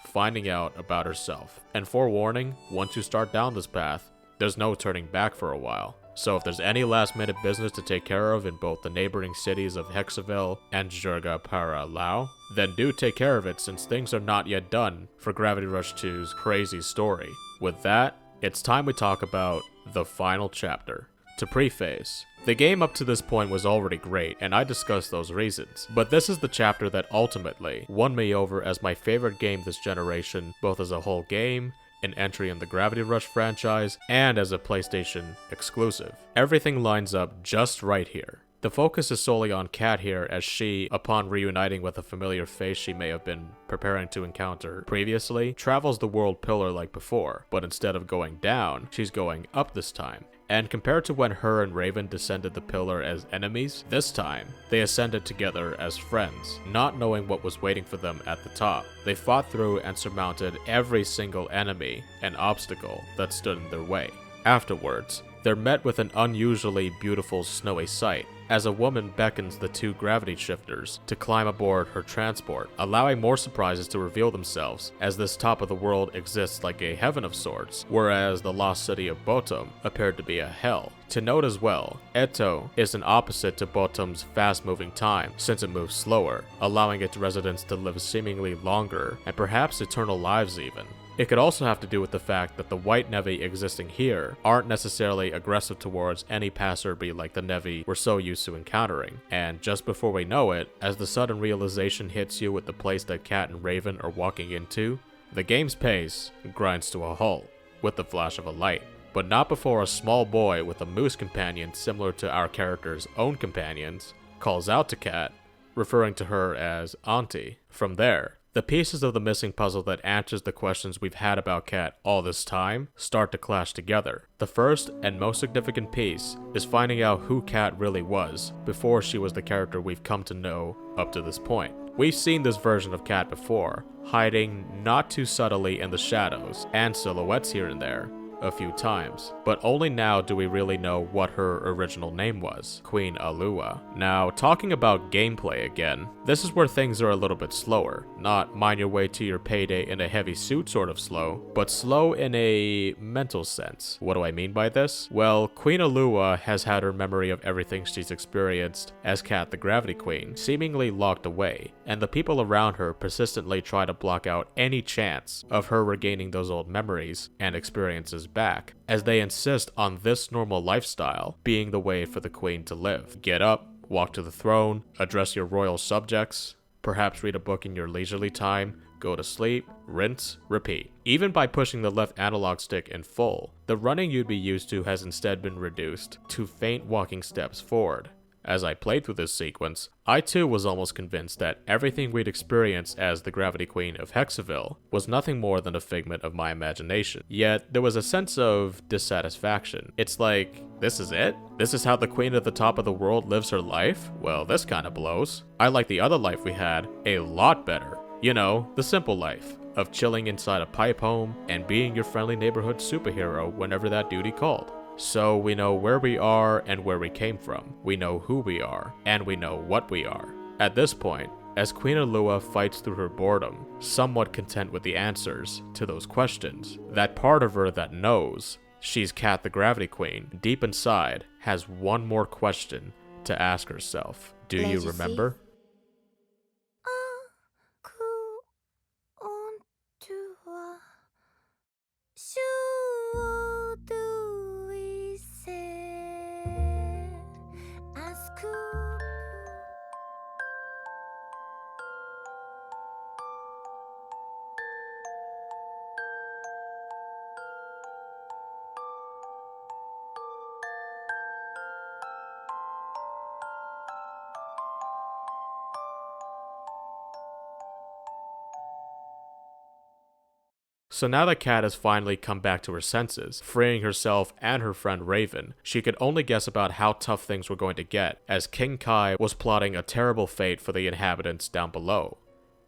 Finding out about herself. And forewarning, once you start down this path, there's no turning back for a while. So if there's any last minute business to take care of in both the neighboring cities of Hekseville and Jirga para Lhao, then do take care of it since things are not yet done for Gravity Rush 2's crazy story. With that, it's time we talk about the final chapter. To preface, the game up to this point was already great, and I discussed those reasons, but this is the chapter that ultimately won me over as my favorite game this generation, both as a whole game, an entry in the Gravity Rush franchise, and as a PlayStation exclusive. Everything lines up just right here. The focus is solely on Kat here, as she, upon reuniting with a familiar face she may have been preparing to encounter previously, travels the world pillar like before, but instead of going down, she's going up this time. And compared to when her and Raven descended the pillar as enemies, this time, they ascended together as friends, not knowing what was waiting for them at the top. They fought through and surmounted every single enemy and obstacle that stood in their way. Afterwards, they're met with an unusually beautiful snowy sight, as a woman beckons the two gravity shifters to climb aboard her transport, allowing more surprises to reveal themselves, as this top of the world exists like a heaven of sorts, whereas the lost city of Botum appeared to be a hell. To note as well, Eto is an opposite to Botum's fast-moving time, since it moves slower, allowing its residents to live seemingly longer, and perhaps eternal lives even. It could also have to do with the fact that the white Nevi existing here aren't necessarily aggressive towards any passerby like the Nevi we're so used to encountering, and just before we know it, as the sudden realization hits you with the place that Kat and Raven are walking into, the game's pace grinds to a halt with the flash of a light. But not before a small boy with a moose companion similar to our character's own companions calls out to Kat, referring to her as Auntie. From there, the pieces of the missing puzzle that answers the questions we've had about Kat all this time start to clash together. The first and most significant piece is finding out who Kat really was before she was the character we've come to know up to this point. We've seen this version of Kat before, hiding not too subtly in the shadows and silhouettes here and there a few times, but only now do we really know what her original name was, Queen Alua. Now, talking about gameplay again, this is where things are a little bit slower. Not mind your way to your payday in a heavy suit sort of slow, but slow in a mental sense. What do I mean by this? Well, Queen Alua has had her memory of everything she's experienced as Kat the Gravity Queen seemingly locked away, and the people around her persistently try to block out any chance of her regaining those old memories and experiences back, as they insist on this normal lifestyle being the way for the queen to live. Get up, walk to the throne, address your royal subjects, perhaps read a book in your leisurely time, go to sleep, rinse, repeat. Even by pushing the left analog stick in full, the running you'd be used to has instead been reduced to faint walking steps forward. As I played through this sequence, I too was almost convinced that everything we'd experienced as the Gravity Queen of Hekseville was nothing more than a figment of my imagination. Yet, there was a sense of dissatisfaction. It's like, this is it? This is how the queen at the top of the world lives her life? Well, this kinda blows. I like the other life we had a lot better. You know, the simple life of chilling inside a pipe home and being your friendly neighborhood superhero whenever that duty called. So we know where we are and where we came from. We know who we are, and we know what we are. At this point, as Queen Alua fights through her boredom, somewhat content with the answers to those questions, that part of her that knows she's Kat the Gravity Queen, deep inside, has one more question to ask herself. Do you remember? So now that Kat has finally come back to her senses, freeing herself and her friend Raven, she could only guess about how tough things were going to get, as King Kai was plotting a terrible fate for the inhabitants down below.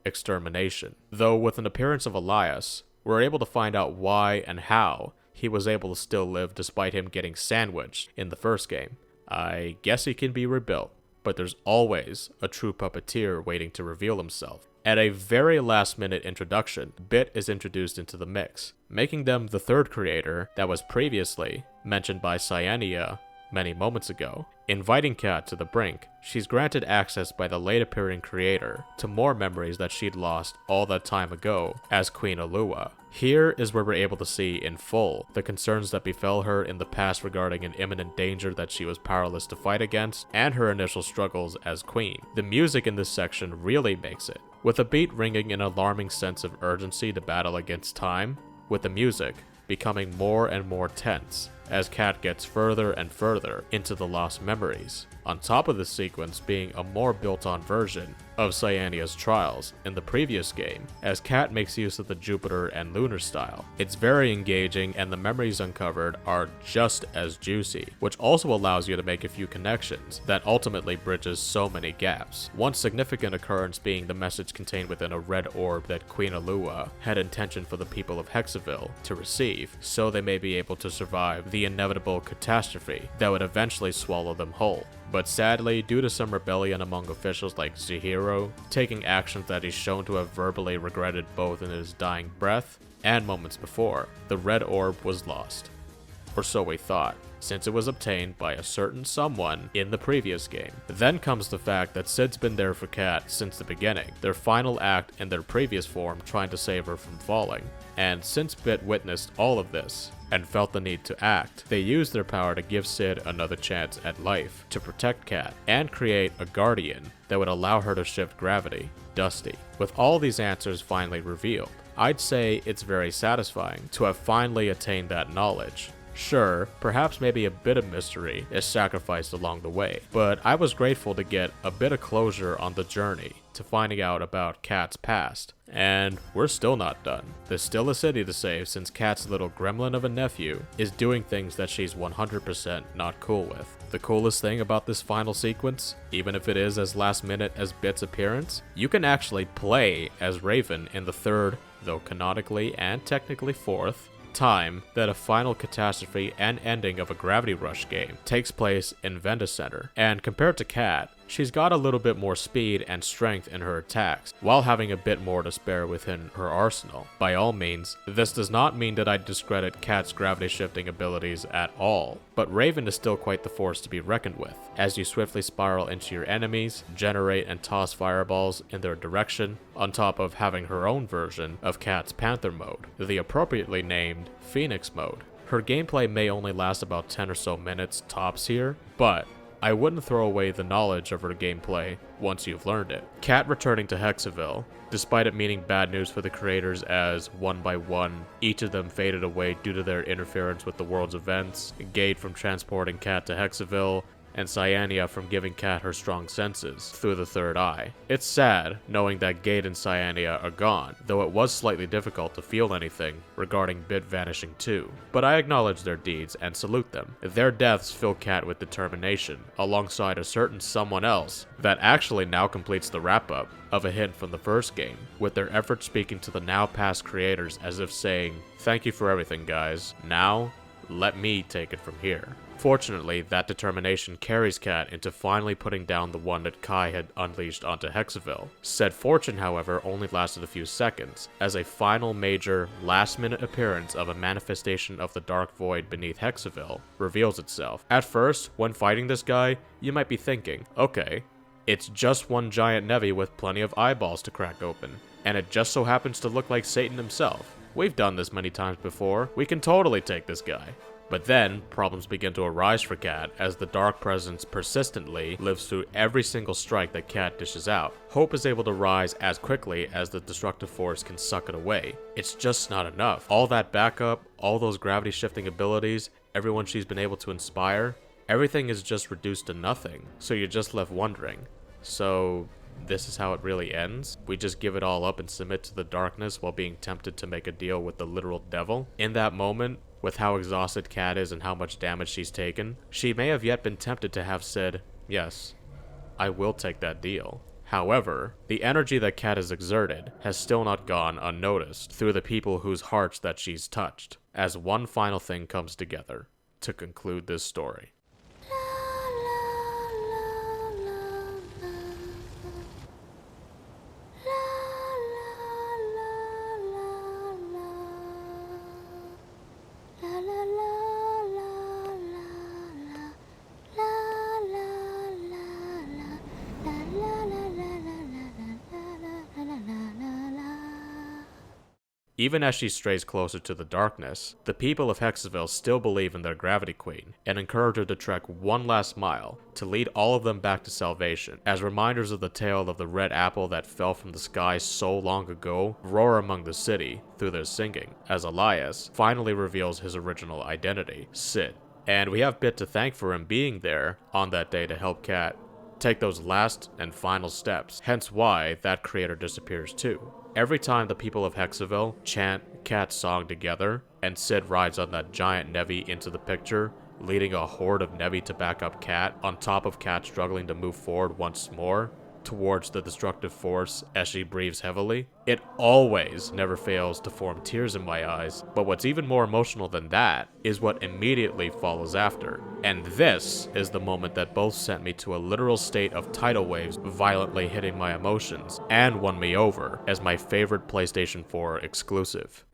Extermination. Though with an appearance of Elias, we're able to find out why and how he was able to still live despite him getting sandwiched in the first game. I guess he can be rebuilt, but there's always a true puppeteer waiting to reveal himself. At a very last-minute introduction, Bit is introduced into the mix, making them the third creator that was previously mentioned by Cyania many moments ago. Inviting Kat to the brink, she's granted access by the late-appearing creator to more memories that she'd lost all that time ago as Queen Alua. Here is where we're able to see in full the concerns that befell her in the past regarding an imminent danger that she was powerless to fight against, and her initial struggles as queen. The music in this section really makes it, with a beat ringing an alarming sense of urgency to battle against time, with the music becoming more and more tense as Kat gets further and further into the lost memories, on top of this sequence being a more built-on version of Cyania's trials in the previous game, as Kat makes use of the Jupiter and Lunar style. It's very engaging, and the memories uncovered are just as juicy, which also allows you to make a few connections that ultimately bridges so many gaps. One significant occurrence being the message contained within a red orb that Queen Alua had intention for the people of Hekseville to receive, so they may be able to survive the inevitable catastrophe that would eventually swallow them whole. But sadly, due to some rebellion among officials like Zihiro, taking actions that he's shown to have verbally regretted both in his dying breath and moments before, the red orb was lost. Or so we thought, since it was obtained by a certain someone in the previous game. Then comes the fact that Cid's been there for Kat since the beginning, their final act in their previous form trying to save her from falling. And since Bit witnessed all of this, and felt the need to act, they used their power to give Cid another chance at life, to protect Kat, and create a guardian that would allow her to shift gravity, Dusty. With all these answers finally revealed, I'd say it's very satisfying to have finally attained that knowledge. Sure, perhaps maybe a bit of mystery is sacrificed along the way, but I was grateful to get a bit of closure on the journey to finding out about Kat's past. And we're still not done. There's still a city to save since Kat's little gremlin of a nephew is doing things that she's 100% not cool with. The coolest thing about this final sequence, even if it is as last minute as Bit's appearance, you can actually play as Raven in the third, though canonically and technically fourth, time that a final catastrophe and ending of a Gravity Rush game takes place in Venda Center. And compared to Kat, she's got a little bit more speed and strength in her attacks, while having a bit more to spare within her arsenal. By all means, this does not mean that I discredit Kat's gravity shifting abilities at all, but Raven is still quite the force to be reckoned with, as you swiftly spiral into your enemies, generate and toss fireballs in their direction, on top of having her own version of Kat's Panther mode, the appropriately named Phoenix mode. Her gameplay may only last about 10 or so minutes tops here, but I wouldn't throw away the knowledge of her gameplay once you've learned it. Kat returning to Hekseville, despite it meaning bad news for the creators as, one by one, each of them faded away due to their interference with the world's events, Gade from transporting Kat to Hekseville, and Cyania from giving Kat her strong senses through the third eye. It's sad knowing that Gade and Cyania are gone, though it was slightly difficult to feel anything regarding Bit vanishing too. But I acknowledge their deeds and salute them. Their deaths fill Kat with determination, alongside a certain someone else that actually now completes the wrap-up of a hint from the first game, with their efforts speaking to the now past creators as if saying, "Thank you for everything, guys. Now, let me take it from here." Fortunately, that determination carries Kat into finally putting down the one that Kai had unleashed onto Hekseville. Said fortune, however, only lasted a few seconds, as a final major, last-minute appearance of a manifestation of the Dark Void beneath Hekseville reveals itself. At first, when fighting this guy, you might be thinking, okay, it's just one giant Nevi with plenty of eyeballs to crack open, and it just so happens to look like Satan himself. We've done this many times before, we can totally take this guy. But then, problems begin to arise for Kat as the Dark Presence persistently lives through every single strike that Kat dishes out. Hope is able to rise as quickly as the destructive force can suck it away. It's just not enough. All that backup, all those gravity shifting abilities, everyone she's been able to inspire, everything is just reduced to nothing. So you're just left wondering, so this is how it really ends? We just give it all up and submit to the darkness while being tempted to make a deal with the literal devil? In that moment, with how exhausted Kat is and how much damage she's taken, she may have yet been tempted to have said, yes, I will take that deal. However, the energy that Kat has exerted has still not gone unnoticed through the people whose hearts that she's touched, as one final thing comes together to conclude this story. Even as she strays closer to the darkness, the people of Hekseville still believe in their Gravity Queen and encourage her to trek one last mile to lead all of them back to salvation, as reminders of the tale of the red apple that fell from the sky so long ago roar among the city through their singing, as Elias finally reveals his original identity, Sid. And we have Bit to thank for him being there on that day to help Cat take those last and final steps, hence why that creator disappears too. Every time the people of Hekseville chant Cat's song together, and Sid rides on that giant Nevi into the picture, leading a horde of Nevi to back up Cat, on top of Cat struggling to move forward once more towards the destructive force as she breathes heavily, it always never fails to form tears in my eyes. But what's even more emotional than that is what immediately follows after. And this is the moment that both sent me to a literal state of tidal waves violently hitting my emotions and won me over as my favorite PlayStation 4 exclusive.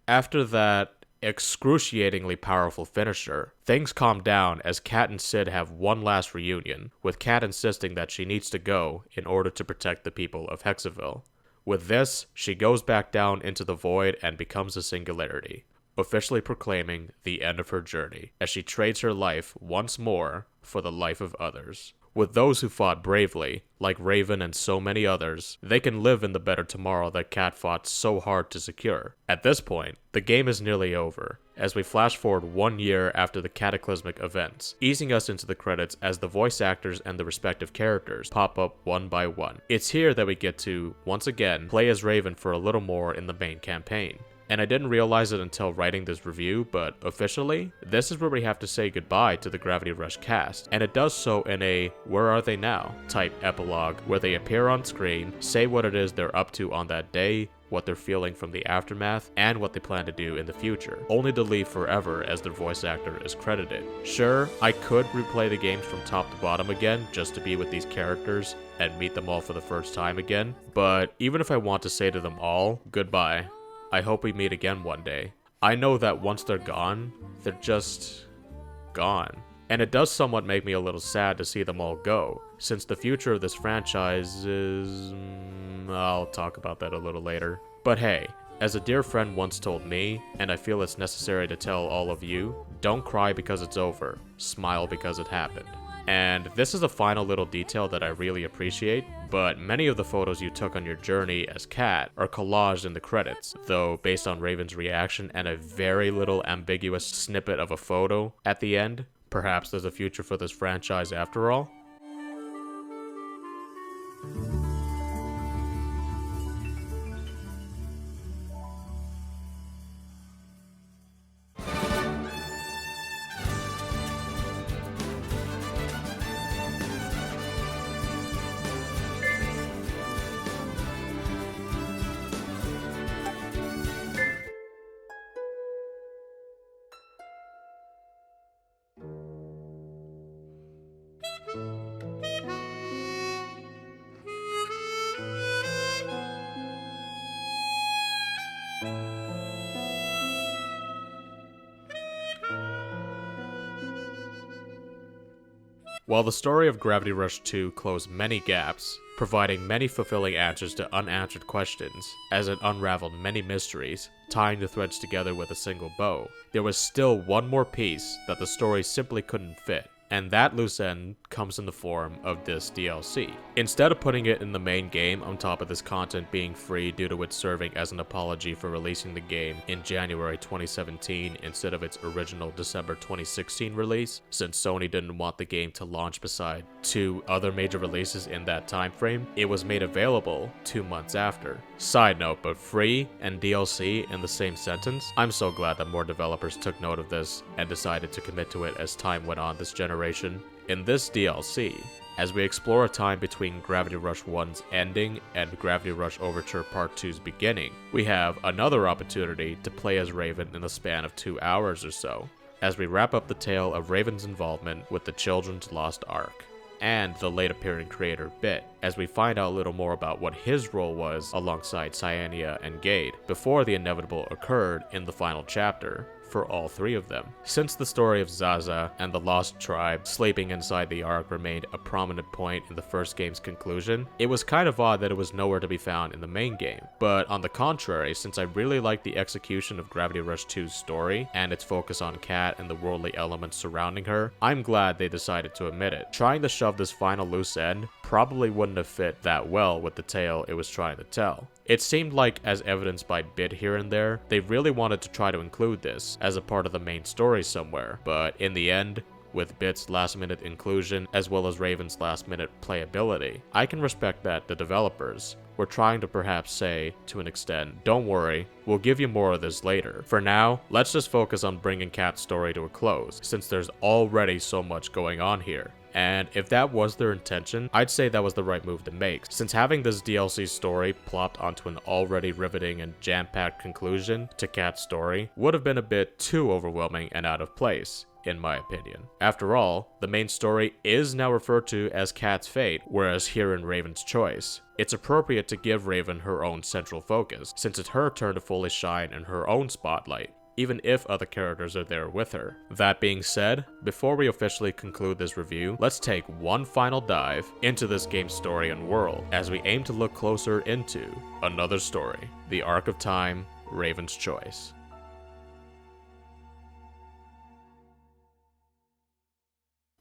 After that excruciatingly powerful finisher, things calm down as Cat and Sid have one last reunion, with Cat insisting that she needs to go in order to protect the people of Hekseville. With this, she goes back down into the void and becomes a singularity, officially proclaiming the end of her journey, as she trades her life once more for the life of others. With those who fought bravely, like Raven and so many others, they can live in the better tomorrow that Cat fought so hard to secure. At this point, the game is nearly over, as we flash forward 1 year after the cataclysmic events, easing us into the credits as the voice actors and the respective characters pop up one by one. It's here that we get to, once again, play as Raven for a little more in the main campaign. And I didn't realize it until writing this review, but officially, this is where we have to say goodbye to the Gravity Rush cast, and it does so in a "where are they now" type epilogue, where they appear on screen, say what it is they're up to on that day, what they're feeling from the aftermath, and what they plan to do in the future, only to leave forever as their voice actor is credited. Sure, I could replay the games from top to bottom again, just to be with these characters and meet them all for the first time again, but even if I want to say to them all, goodbye. I hope we meet again one day. I know that once they're gone, they're just gone. And it does somewhat make me a little sad to see them all go, since the future of this franchise is... I'll talk about that a little later. But hey, as a dear friend once told me, and I feel it's necessary to tell all of you, don't cry because it's over, smile because it happened. And this is a final little detail that I really appreciate, but many of the photos you took on your journey as Cat are collaged in the credits, though based on Raven's reaction and a very little ambiguous snippet of a photo at the end, perhaps there's a future for this franchise after all? While the story of Gravity Rush 2 closed many gaps, providing many fulfilling answers to unanswered questions, as it unraveled many mysteries, tying the threads together with a single bow, there was still one more piece that the story simply couldn't fit, and that loose end comes in the form of this DLC. Instead of putting it in the main game on top of this content being free due to it serving as an apology for releasing the game in January 2017 instead of its original December 2016 release, since Sony didn't want the game to launch beside 2 other major releases in that time frame, it was made available 2 months after. Side note, but free and DLC in the same sentence? I'm so glad that more developers took note of this and decided to commit to it as time went on this generation. In this DLC, as we explore a time between Gravity Rush 1's ending and Gravity Rush Overture Part 2's beginning, we have another opportunity to play as Raven in the span of 2 hours or so, as we wrap up the tale of Raven's involvement with the Children's Lost Ark, and the late appearing creator Bit, as we find out a little more about what his role was alongside Cyania and Gade before the inevitable occurred in the final chapter for all 3 of them. Since the story of Zaza and the Lost Tribe sleeping inside the Ark remained a prominent point in the first game's conclusion, it was kind of odd that it was nowhere to be found in the main game. But on the contrary, since I really liked the execution of Gravity Rush 2's story and its focus on Kat and the worldly elements surrounding her, I'm glad they decided to omit it. Trying to shove this final loose end probably wouldn't have fit that well with the tale it was trying to tell. It seemed like, as evidenced by Bit here and there, they really wanted to try to include this as a part of the main story somewhere, but in the end, with Bit's last-minute inclusion as well as Raven's last-minute playability, I can respect that the developers were trying to perhaps say, to an extent, don't worry, we'll give you more of this later. For now, let's just focus on bringing Kat's story to a close, since there's already so much going on here. And if that was their intention, I'd say that was the right move to make, since having this DLC story plopped onto an already riveting and jam-packed conclusion to Kat's story would have been a bit too overwhelming and out of place, in my opinion. After all, the main story is now referred to as Kat's fate, whereas here in Raven's choice. It's appropriate to give Raven her own central focus, since it's her turn to fully shine in her own spotlight, even if other characters are there with her. That being said, before we officially conclude this review, let's take one final dive into this game's story and world, as we aim to look closer into another story, the Arc of Time, Raven's Choice.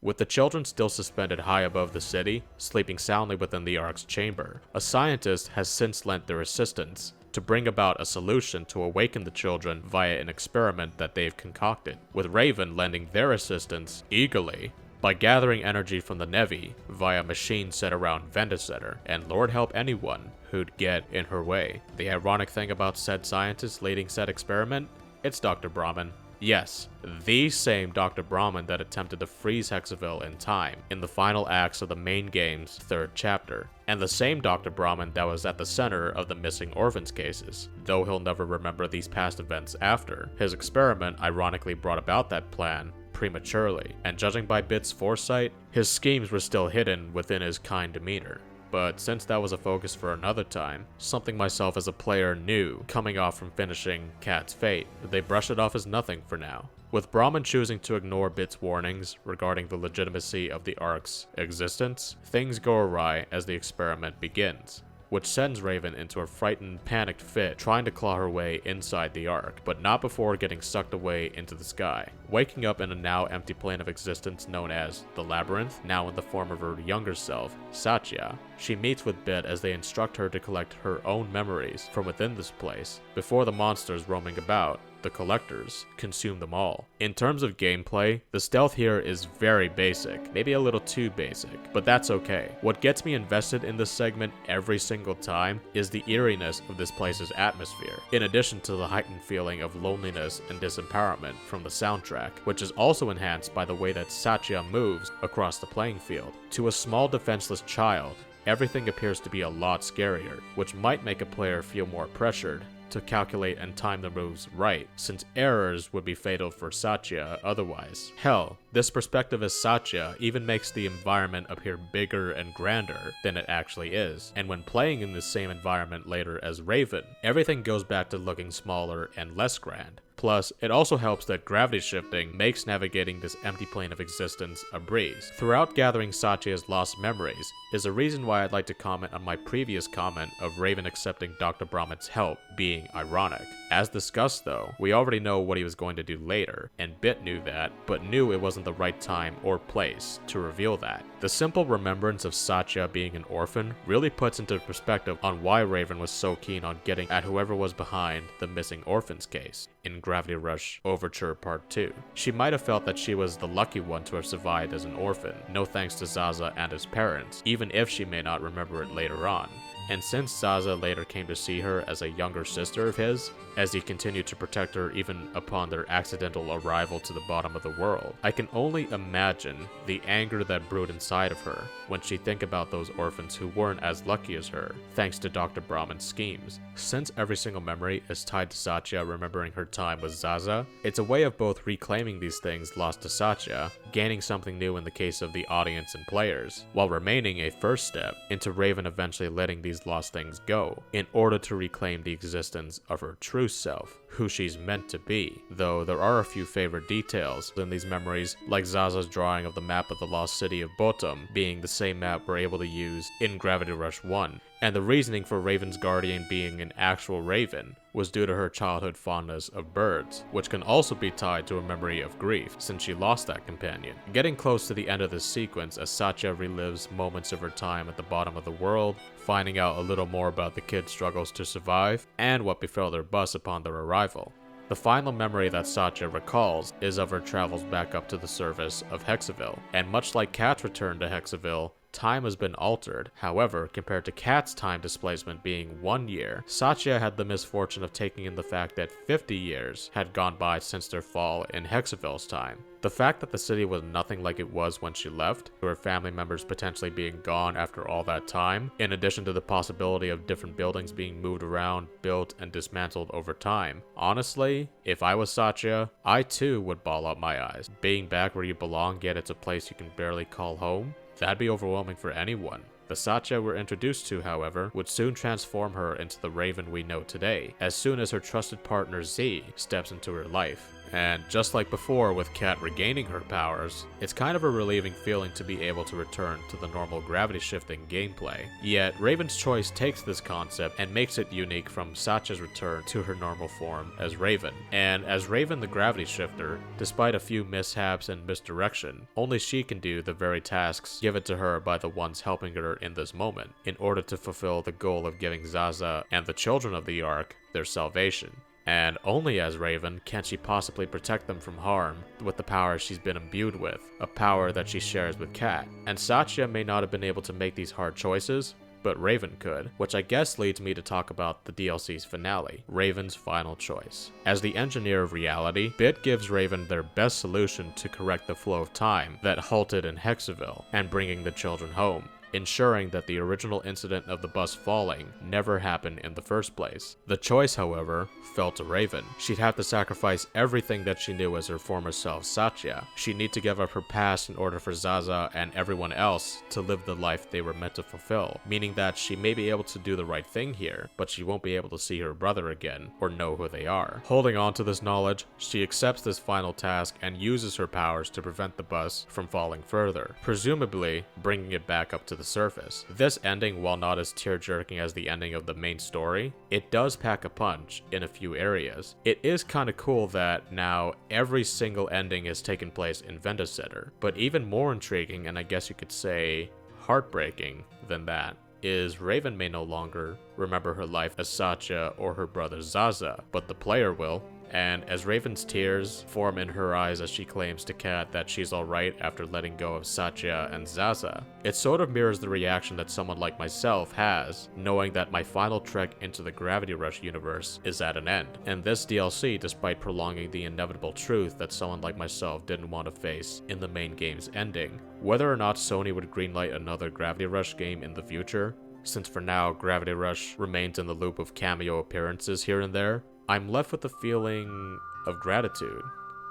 With the children still suspended high above the city, sleeping soundly within the Ark's chamber, a scientist has since lent their assistance to bring about a solution to awaken the children via an experiment that they've concocted, with Raven lending their assistance eagerly by gathering energy from the Nevi via machines set around Venda Center, and Lord help anyone who'd get in her way. The ironic thing about said scientist leading said experiment? It's Dr. Brahman. Yes, the same Dr. Brahman that attempted to freeze Hekseville in time in the final acts of the main game's 3rd chapter, and the same Dr. Brahman that was at the center of the missing orphans cases, though he'll never remember these past events after. His experiment ironically brought about that plan prematurely, and judging by Bit's foresight, his schemes were still hidden within his kind demeanor. But since that was a focus for another time, something myself as a player knew coming off from finishing Kat's fate, they brushed it off as nothing for now. With Brahman choosing to ignore Bit's warnings regarding the legitimacy of the Ark's existence, things go awry as the experiment begins, which sends Raven into a frightened, panicked fit trying to claw her way inside the Ark, but not before getting sucked away into the sky. Waking up in a now empty plane of existence known as the Labyrinth, now in the form of her younger self, Satya, she meets with Bit as they instruct her to collect her own memories from within this place, before the monsters roaming about, the collectors, consume them all. In terms of gameplay, the stealth here is very basic, maybe a little too basic, but that's okay. What gets me invested in this segment every single time is the eeriness of this place's atmosphere, in addition to the heightened feeling of loneliness and disempowerment from the soundtrack, which is also enhanced by the way that Satya moves across the playing field. To a small defenseless child, everything appears to be a lot scarier, which might make a player feel more pressured to calculate and time the moves right, since errors would be fatal for Satya otherwise. Hell, this perspective as Satya even makes the environment appear bigger and grander than it actually is, and when playing in the same environment later as Raven, everything goes back to looking smaller and less grand. Plus, it also helps that gravity shifting makes navigating this empty plane of existence a breeze. Throughout gathering Satya's lost memories is a reason why I'd like to comment on my previous comment of Raven accepting Dr. Brahman's help being ironic. As discussed though, we already know what he was going to do later, and Bit knew that, but knew it wasn't the right time or place to reveal that. The simple remembrance of Satya being an orphan really puts into perspective on why Raven was so keen on getting at whoever was behind the missing orphans case in Gravity Rush Overture Part 2. She might have felt that she was the lucky one to have survived as an orphan, no thanks to Zaza and his parents, even if she may not remember it later on. And since Zaza later came to see her as a younger sister of his, as he continued to protect her even upon their accidental arrival to the bottom of the world, I can only imagine the anger that brewed inside of her when she think about those orphans who weren't as lucky as her, thanks to Dr. Brahman's schemes. Since every single memory is tied to Satya remembering her time with Zaza, it's a way of both reclaiming these things lost to Satya, gaining something new in the case of the audience and players, while remaining a first step into Raven eventually letting these lost things go, in order to reclaim the existence of her true self, who she's meant to be, though there are a few favorite details in these memories, like Zaza's drawing of the map of the lost city of Botum being the same map we're able to use in Gravity Rush 1, and the reasoning for Raven's guardian being an actual raven was due to her childhood fondness of birds, which can also be tied to a memory of grief since she lost that companion. Getting close to the end of this sequence as Satya relives moments of her time at the bottom of the world, finding out a little more about the kids' struggles to survive, and what befell their bus upon their arrival. The final memory that Satya recalls is of her travels back up to the surface of Hekseville, and much like Kat's return to Hekseville, time has been altered. However, compared to Kat's time displacement being 1 year, Satya had the misfortune of taking in the fact that 50 years had gone by since their fall in Hekseville's time. The fact that the city was nothing like it was when she left, her family members potentially being gone after all that time, in addition to the possibility of different buildings being moved around, built, and dismantled over time. Honestly, if I was Satya, I too would bawl out my eyes. Being back where you belong, yet it's a place you can barely call home? That'd be overwhelming for anyone. The Satya we're introduced to, however, would soon transform her into the Raven we know today, as soon as her trusted partner Z steps into her life. And just like before with Kat regaining her powers, it's kind of a relieving feeling to be able to return to the normal gravity shifting gameplay. Yet, Raven's choice takes this concept and makes it unique from Satya's return to her normal form as Raven. And as Raven the gravity shifter, despite a few mishaps and misdirection, only she can do the very tasks given to her by the ones helping her in this moment, in order to fulfill the goal of giving Zaza and the children of the Ark their salvation. And only as Raven can she possibly protect them from harm with the power she's been imbued with, a power that she shares with Kat. And Satya may not have been able to make these hard choices, but Raven could, which I guess leads me to talk about the DLC's finale, Raven's final choice. As the engineer of reality, Bit gives Raven their best solution to correct the flow of time that halted in Hekseville and bringing the children home, ensuring that the original incident of the bus falling never happened in the first place. The choice, however, fell to Raven. She'd have to sacrifice everything that she knew as her former self, Satya. She'd need to give up her past in order for Zaza and everyone else to live the life they were meant to fulfill, meaning that she may be able to do the right thing here, but she won't be able to see her brother again or know who they are. Holding on to this knowledge, she accepts this final task and uses her powers to prevent the bus from falling further, presumably bringing it back up to the surface. This ending, while not as tear-jerking as the ending of the main story, it does pack a punch in a few areas. It is kinda cool that now every single ending has taken place in Vendicenter, but even more intriguing, and I guess you could say heartbreaking than that, is Raven may no longer remember her life as Satya or her brother Zaza, but the player will. And as Raven's tears form in her eyes as she claims to Kat that she's alright after letting go of Satya and Zaza, it sort of mirrors the reaction that someone like myself has, knowing that my final trek into the Gravity Rush universe is at an end. And this DLC, despite prolonging the inevitable truth that someone like myself didn't want to face in the main game's ending. Whether or not Sony would greenlight another Gravity Rush game in the future, since for now Gravity Rush remains in the loop of cameo appearances here and there, I'm left with a feeling of gratitude,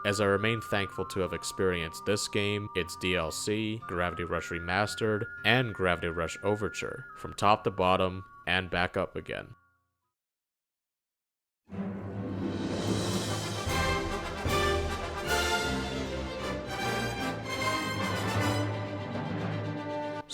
as I remain thankful to have experienced this game, its DLC, Gravity Rush Remastered, and Gravity Rush Overture, from top to bottom, and back up again.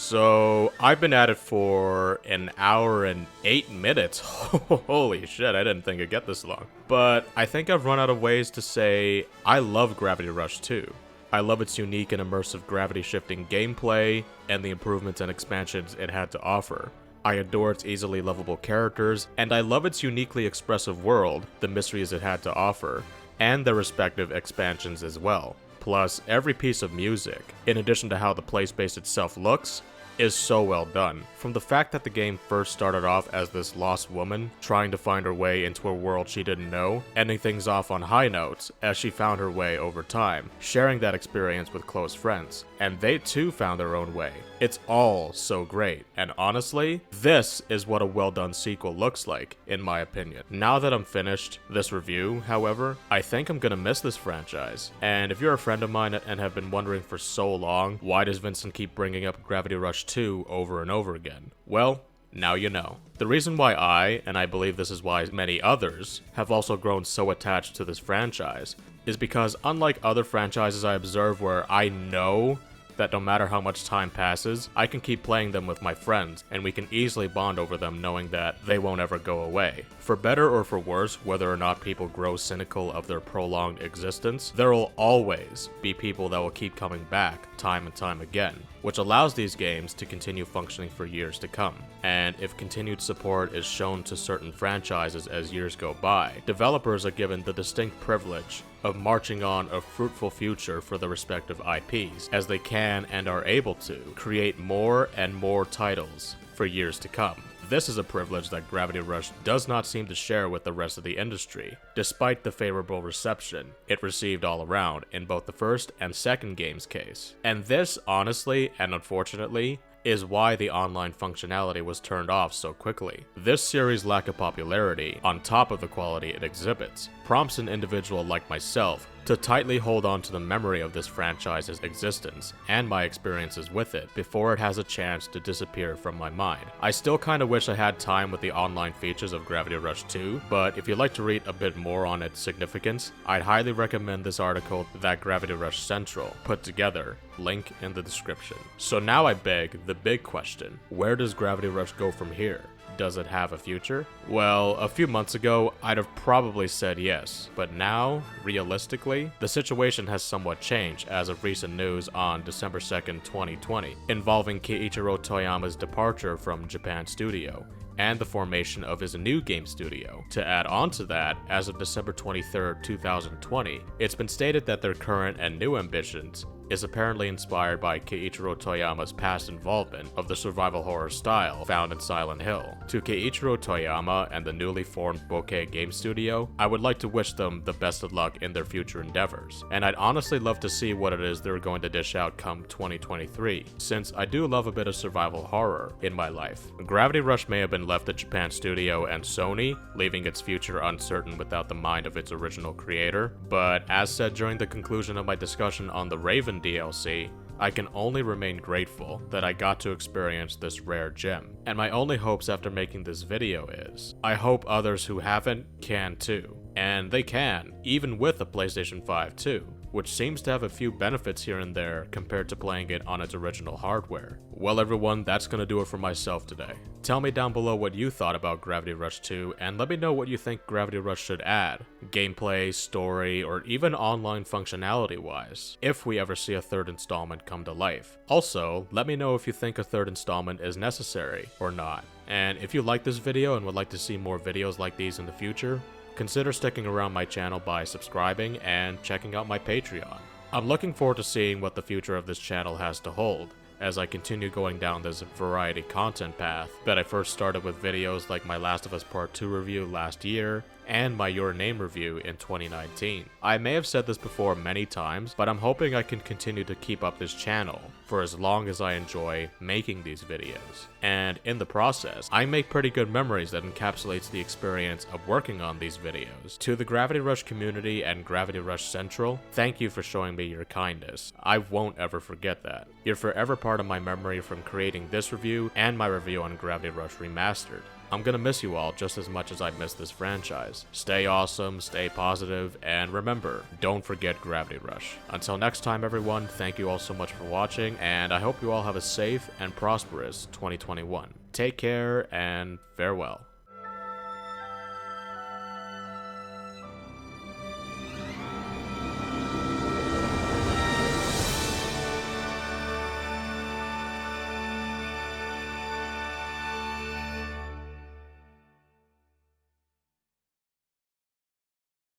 So, I've been at it for an hour and 8 minutes. Holy shit, I didn't think it'd get this long. But I think I've run out of ways to say I love Gravity Rush 2. I love its unique and immersive gravity-shifting gameplay, and the improvements and expansions it had to offer. I adore its easily lovable characters, and I love its uniquely expressive world, the mysteries it had to offer, and their respective expansions as well. Plus, every piece of music, in addition to how the play space itself looks, is so well done. From the fact that the game first started off as this lost woman trying to find her way into a world she didn't know, ending things off on high notes as she found her way over time, sharing that experience with close friends, and they too found their own way. It's all so great, and honestly, this is what a well done sequel looks like, in my opinion. Now that I'm finished this review, however, I think I'm gonna miss this franchise, and if you're a friend of mine and have been wondering for so long, why does Vincent keep bringing up Gravity Rush 2 over and over again? Well, now you know. The reason why I, and I believe this is why many others, have also grown so attached to this franchise, is because unlike other franchises I observe where I know that no matter how much time passes, I can keep playing them with my friends, and we can easily bond over them knowing that they won't ever go away. For better or for worse, whether or not people grow cynical of their prolonged existence, there will always be people that will keep coming back time and time again, which allows these games to continue functioning for years to come. And if continued support is shown to certain franchises as years go by, developers are given the distinct privilege of marching on a fruitful future for the respective IPs, as they can and are able to create more and more titles for years to come. This is a privilege that Gravity Rush does not seem to share with the rest of the industry, despite the favorable reception it received all around in both the first and second game's case. And this, honestly and unfortunately, is why the online functionality was turned off so quickly. This series' lack of popularity, on top of the quality it exhibits, prompts an individual like myself to tightly hold on to the memory of this franchise's existence and my experiences with it before it has a chance to disappear from my mind. I still kinda wish I had time with the online features of Gravity Rush 2, but if you'd like to read a bit more on its significance, I'd highly recommend this article that Gravity Rush Central put together, link in the description. So now I beg the big question, where does Gravity Rush go from here? Does it have a future? Well, a few months ago, I'd have probably said yes, but now, realistically, the situation has somewhat changed as of recent news on December 2nd, 2020, involving Keiichiro Toyama's departure from Japan Studio, and the formation of his new game studio. To add on to that, as of December 23rd, 2020, it's been stated that their current and new ambitions is apparently inspired by Keiichiro Toyama's past involvement of the survival horror style found in Silent Hill. To Keiichiro Toyama and the newly formed Bokeh Game Studio, I would like to wish them the best of luck in their future endeavors, and I'd honestly love to see what it is they're going to dish out come 2023, since I do love a bit of survival horror in my life. Gravity Rush may have been left at Japan Studio and Sony, leaving its future uncertain without the mind of its original creator, but as said during the conclusion of my discussion on the Raven DLC, I can only remain grateful that I got to experience this rare gem. And my only hopes after making this video is, I hope others who haven't can too. And they can, even with a PlayStation 5 too, which seems to have a few benefits here and there compared to playing it on its original hardware. Well everyone, that's gonna do it for myself today. Tell me down below what you thought about Gravity Rush 2, and let me know what you think Gravity Rush should add, gameplay, story, or even online functionality wise, if we ever see a third installment come to life. Also, let me know if you think a third installment is necessary or not. And if you like this video and would like to see more videos like these in the future, consider sticking around my channel by subscribing and checking out my Patreon. I'm looking forward to seeing what the future of this channel has to hold, as I continue going down this variety content path that I first started with videos like my Last of Us Part 2 review last year, and my Your Name review in 2019. I may have said this before many times, but I'm hoping I can continue to keep up this channel for as long as I enjoy making these videos. And in the process, I make pretty good memories that encapsulates the experience of working on these videos. To the Gravity Rush community and Gravity Rush Central, thank you for showing me your kindness. I won't ever forget that. You're forever part of my memory from creating this review and my review on Gravity Rush Remastered. I'm gonna miss you all just as much as I miss this franchise. Stay awesome, stay positive, and remember, don't forget Gravity Rush. Until next time everyone, thank you all so much for watching, and I hope you all have a safe and prosperous 2021. Take care, and farewell.